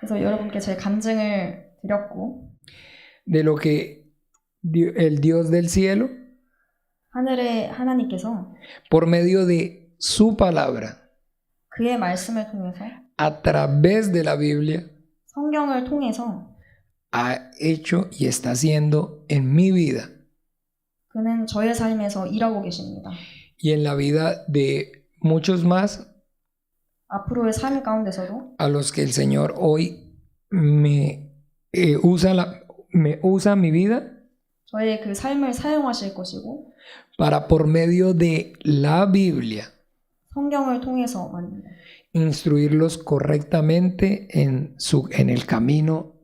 그래서 여러분께 제 간증을 드렸고 de lo que el Dios del cielo 하늘의 하나님께서 por medio de su palabra 그의 말씀을 통해서 a través de la Biblia 성경을 통해서 ha hecho y está haciendo en mi vida 그는 저의 삶에서 일하고 계십니다. y en la vida de muchos más 앞으로의 삶 가운데서도 a los que el Señor hoy me usa me usa mi vida 저의 그 삶을 사용하실 것이고 para por medio de la Biblia 성경을 통해서 말입니다. instruirlos correctamente en el camino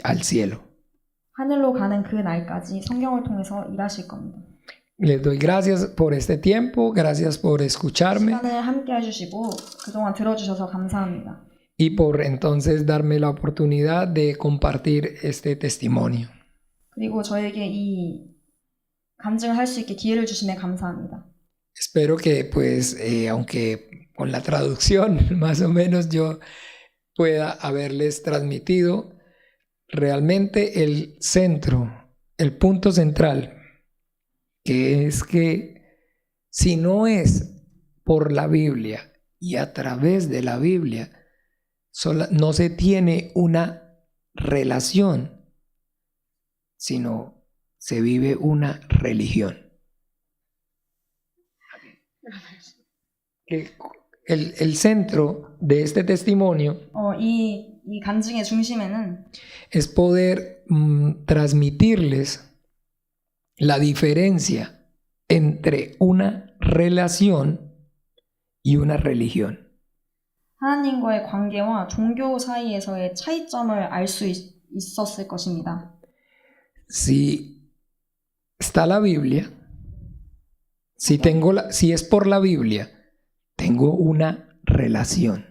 al cielo. 하늘로 가는 그 날까지 성경을 통해서 일하실 겁니다. Les doy gracias por este tiempo, gracias por escucharme 시간을 함께 해주시고 그동안 들어주셔서 감사합니다. y por entonces darme la oportunidad de compartir este testimonio. 그리고 저에게 이 간증을 할 수 있게 기회를 주심에 감사합니다. Espero que pues, aunque con la traducción más o menos yo pueda haberles transmitido realmente el centro, el punto central, que es que si no es por la Biblia y a través de la Biblia, no se tiene una relación, sino se vive una religión. Que el centro de este testimonio 이 간증의 중심에는 es poder transmitirles la diferencia entre una relación y una religión. 하나님과의 관계와 종교 사이에서의 차이점을 알 수 있었을 것입니다. Si está la Biblia, si es por la Biblia, tengo una relación.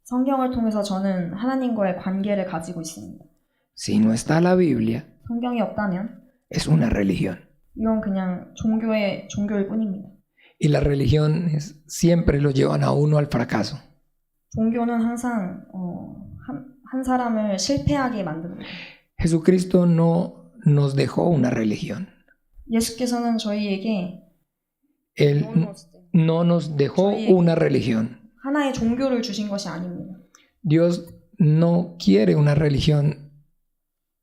성경을 통해서 저는 하나님과의 관계를 가지고 있습니다. Si no está la Biblia, 성경이 없다면 es una religión. 이건 그냥 종교일 뿐입니다. Y las religiones siempre lo llevan a uno al fracaso. 종교는 항상 한 사람을 실패하게 만듭니다. Jesucristo no nos dejó una religión. 예수께서는 저희에게 Él no nos dejó una religión. 하나의 종교를 주신 것이 아닙니다. Dios no quiere una religión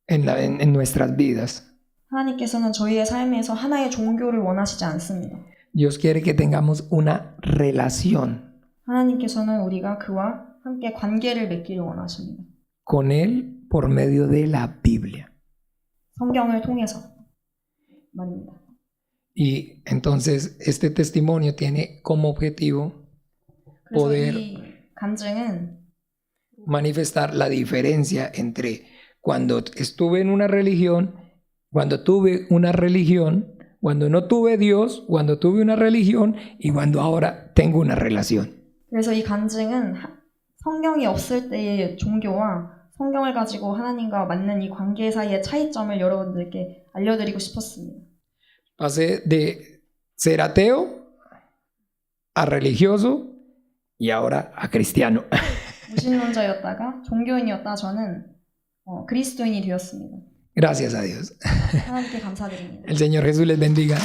en nuestras vidas. 하나님께서는 저희의 삶에서 하나의 종교를 원하시지 않습니다. Dios quiere que tengamos una relación 하나님께서는 우리가 그와 함께 관계를 맺기를 원하십니다. con Él por medio de la Biblia. 성경을 통해서 말입니다. Y entonces este testimonio tiene como objetivo 그래서 poder 이 간증은 manifestar la diferencia entre cuando estuve en una religión, cuando tuve una religión, cuando no tuve Dios, cuando tuve una religión y cuando ahora tengo una relación. 그래서 이 간증은 성경이 없을 때의 종교와 성경을 가지고 하나님과 맞는 이 관계 사이의 차이점을 여러분들께 알려드리고 싶었습니다. Pasé de ser ateo a religioso y ahora a cristiano. 무신론자였다가 종교인이었다 저는 그리스도인이 되었습니다. Gracias a Dios. 하나님께 감사드립니다. El Señor Jesús les bendiga.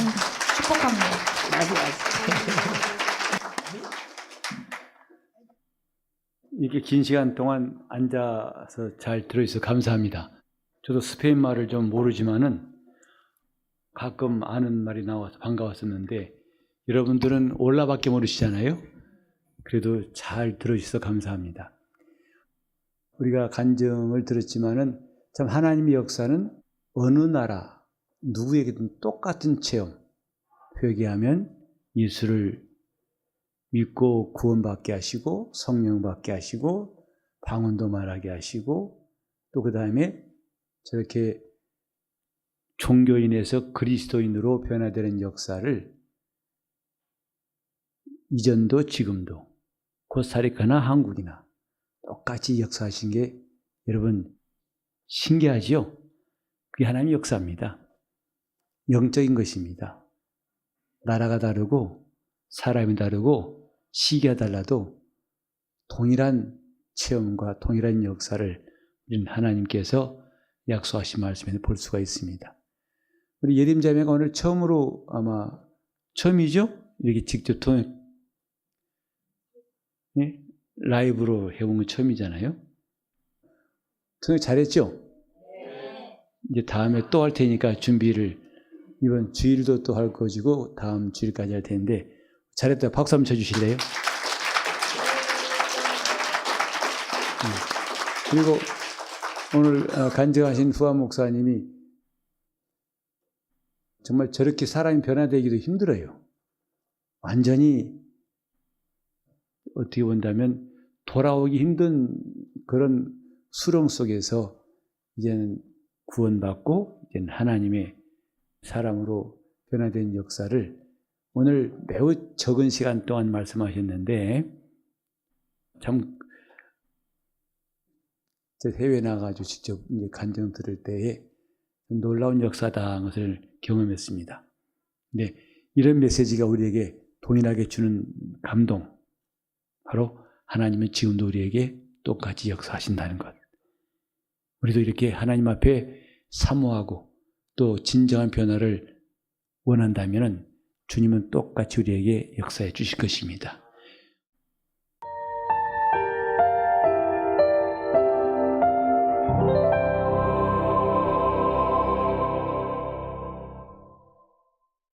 축복합니다. 이렇게 긴 시간 동안 앉아서 잘 들어주셔서 감사합니다. 저도 스페인 말을 좀 모르지만은 가끔 아는 말이 나와서 반가웠었는데 여러분들은 올라밖에 모르시잖아요. 그래도 잘 들어주셔서 감사합니다. 우리가 간증을 들었지만은 참 하나님의 역사는 어느 나라 누구에게든 똑같은 체험, 회개하면 예수를 믿고 구원받게 하시고 성령 받게 하시고 방언도 말하게 하시고 또 그 다음에 저렇게 종교인에서 그리스도인으로 변화되는 역사를 이전도 지금도 코스타리카나 한국이나 똑같이 역사하신 게 여러분 신기하죠? 그게 하나님의 역사입니다. 영적인 것입니다. 나라가 다르고 사람이 다르고 시기가 달라도 동일한 체험과 동일한 역사를 우리는 하나님께서 약속하신 말씀에서 볼 수가 있습니다. 우리 예림자매가 오늘 처음으로 아마 처음이죠? 이렇게 직접 네? 라이브로 해본 건 처음이잖아요. 잘했죠? 이제 다음에 또 할 테니까 준비를 이번 주일도 또 할 거지고 다음 주일까지 할 텐데 잘했다. 박수 한번 쳐주실래요? 그리고 오늘 간증하신 후아 목사님이 정말 저렇게 사람이 변화되기도 힘들어요. 완전히 어떻게 본다면 돌아오기 힘든 그런 수렁 속에서 이제는 구원받고 이제는 하나님의 사람으로 변화된 역사를 오늘 매우 적은 시간 동안 말씀하셨는데 참 해외 나가가지고 직접 이제 간증 들을 때에 놀라운 역사다 것을 경험했습니다. 근데 이런 메시지가 우리에게 동일하게 주는 감동, 바로 하나님은 지금도 우리에게 똑같이 역사하신다는 것. 우리도 이렇게 하나님 앞에 사모하고 또 진정한 변화를 원한다면 주님은 똑같이 우리에게 역사해 주실 것입니다.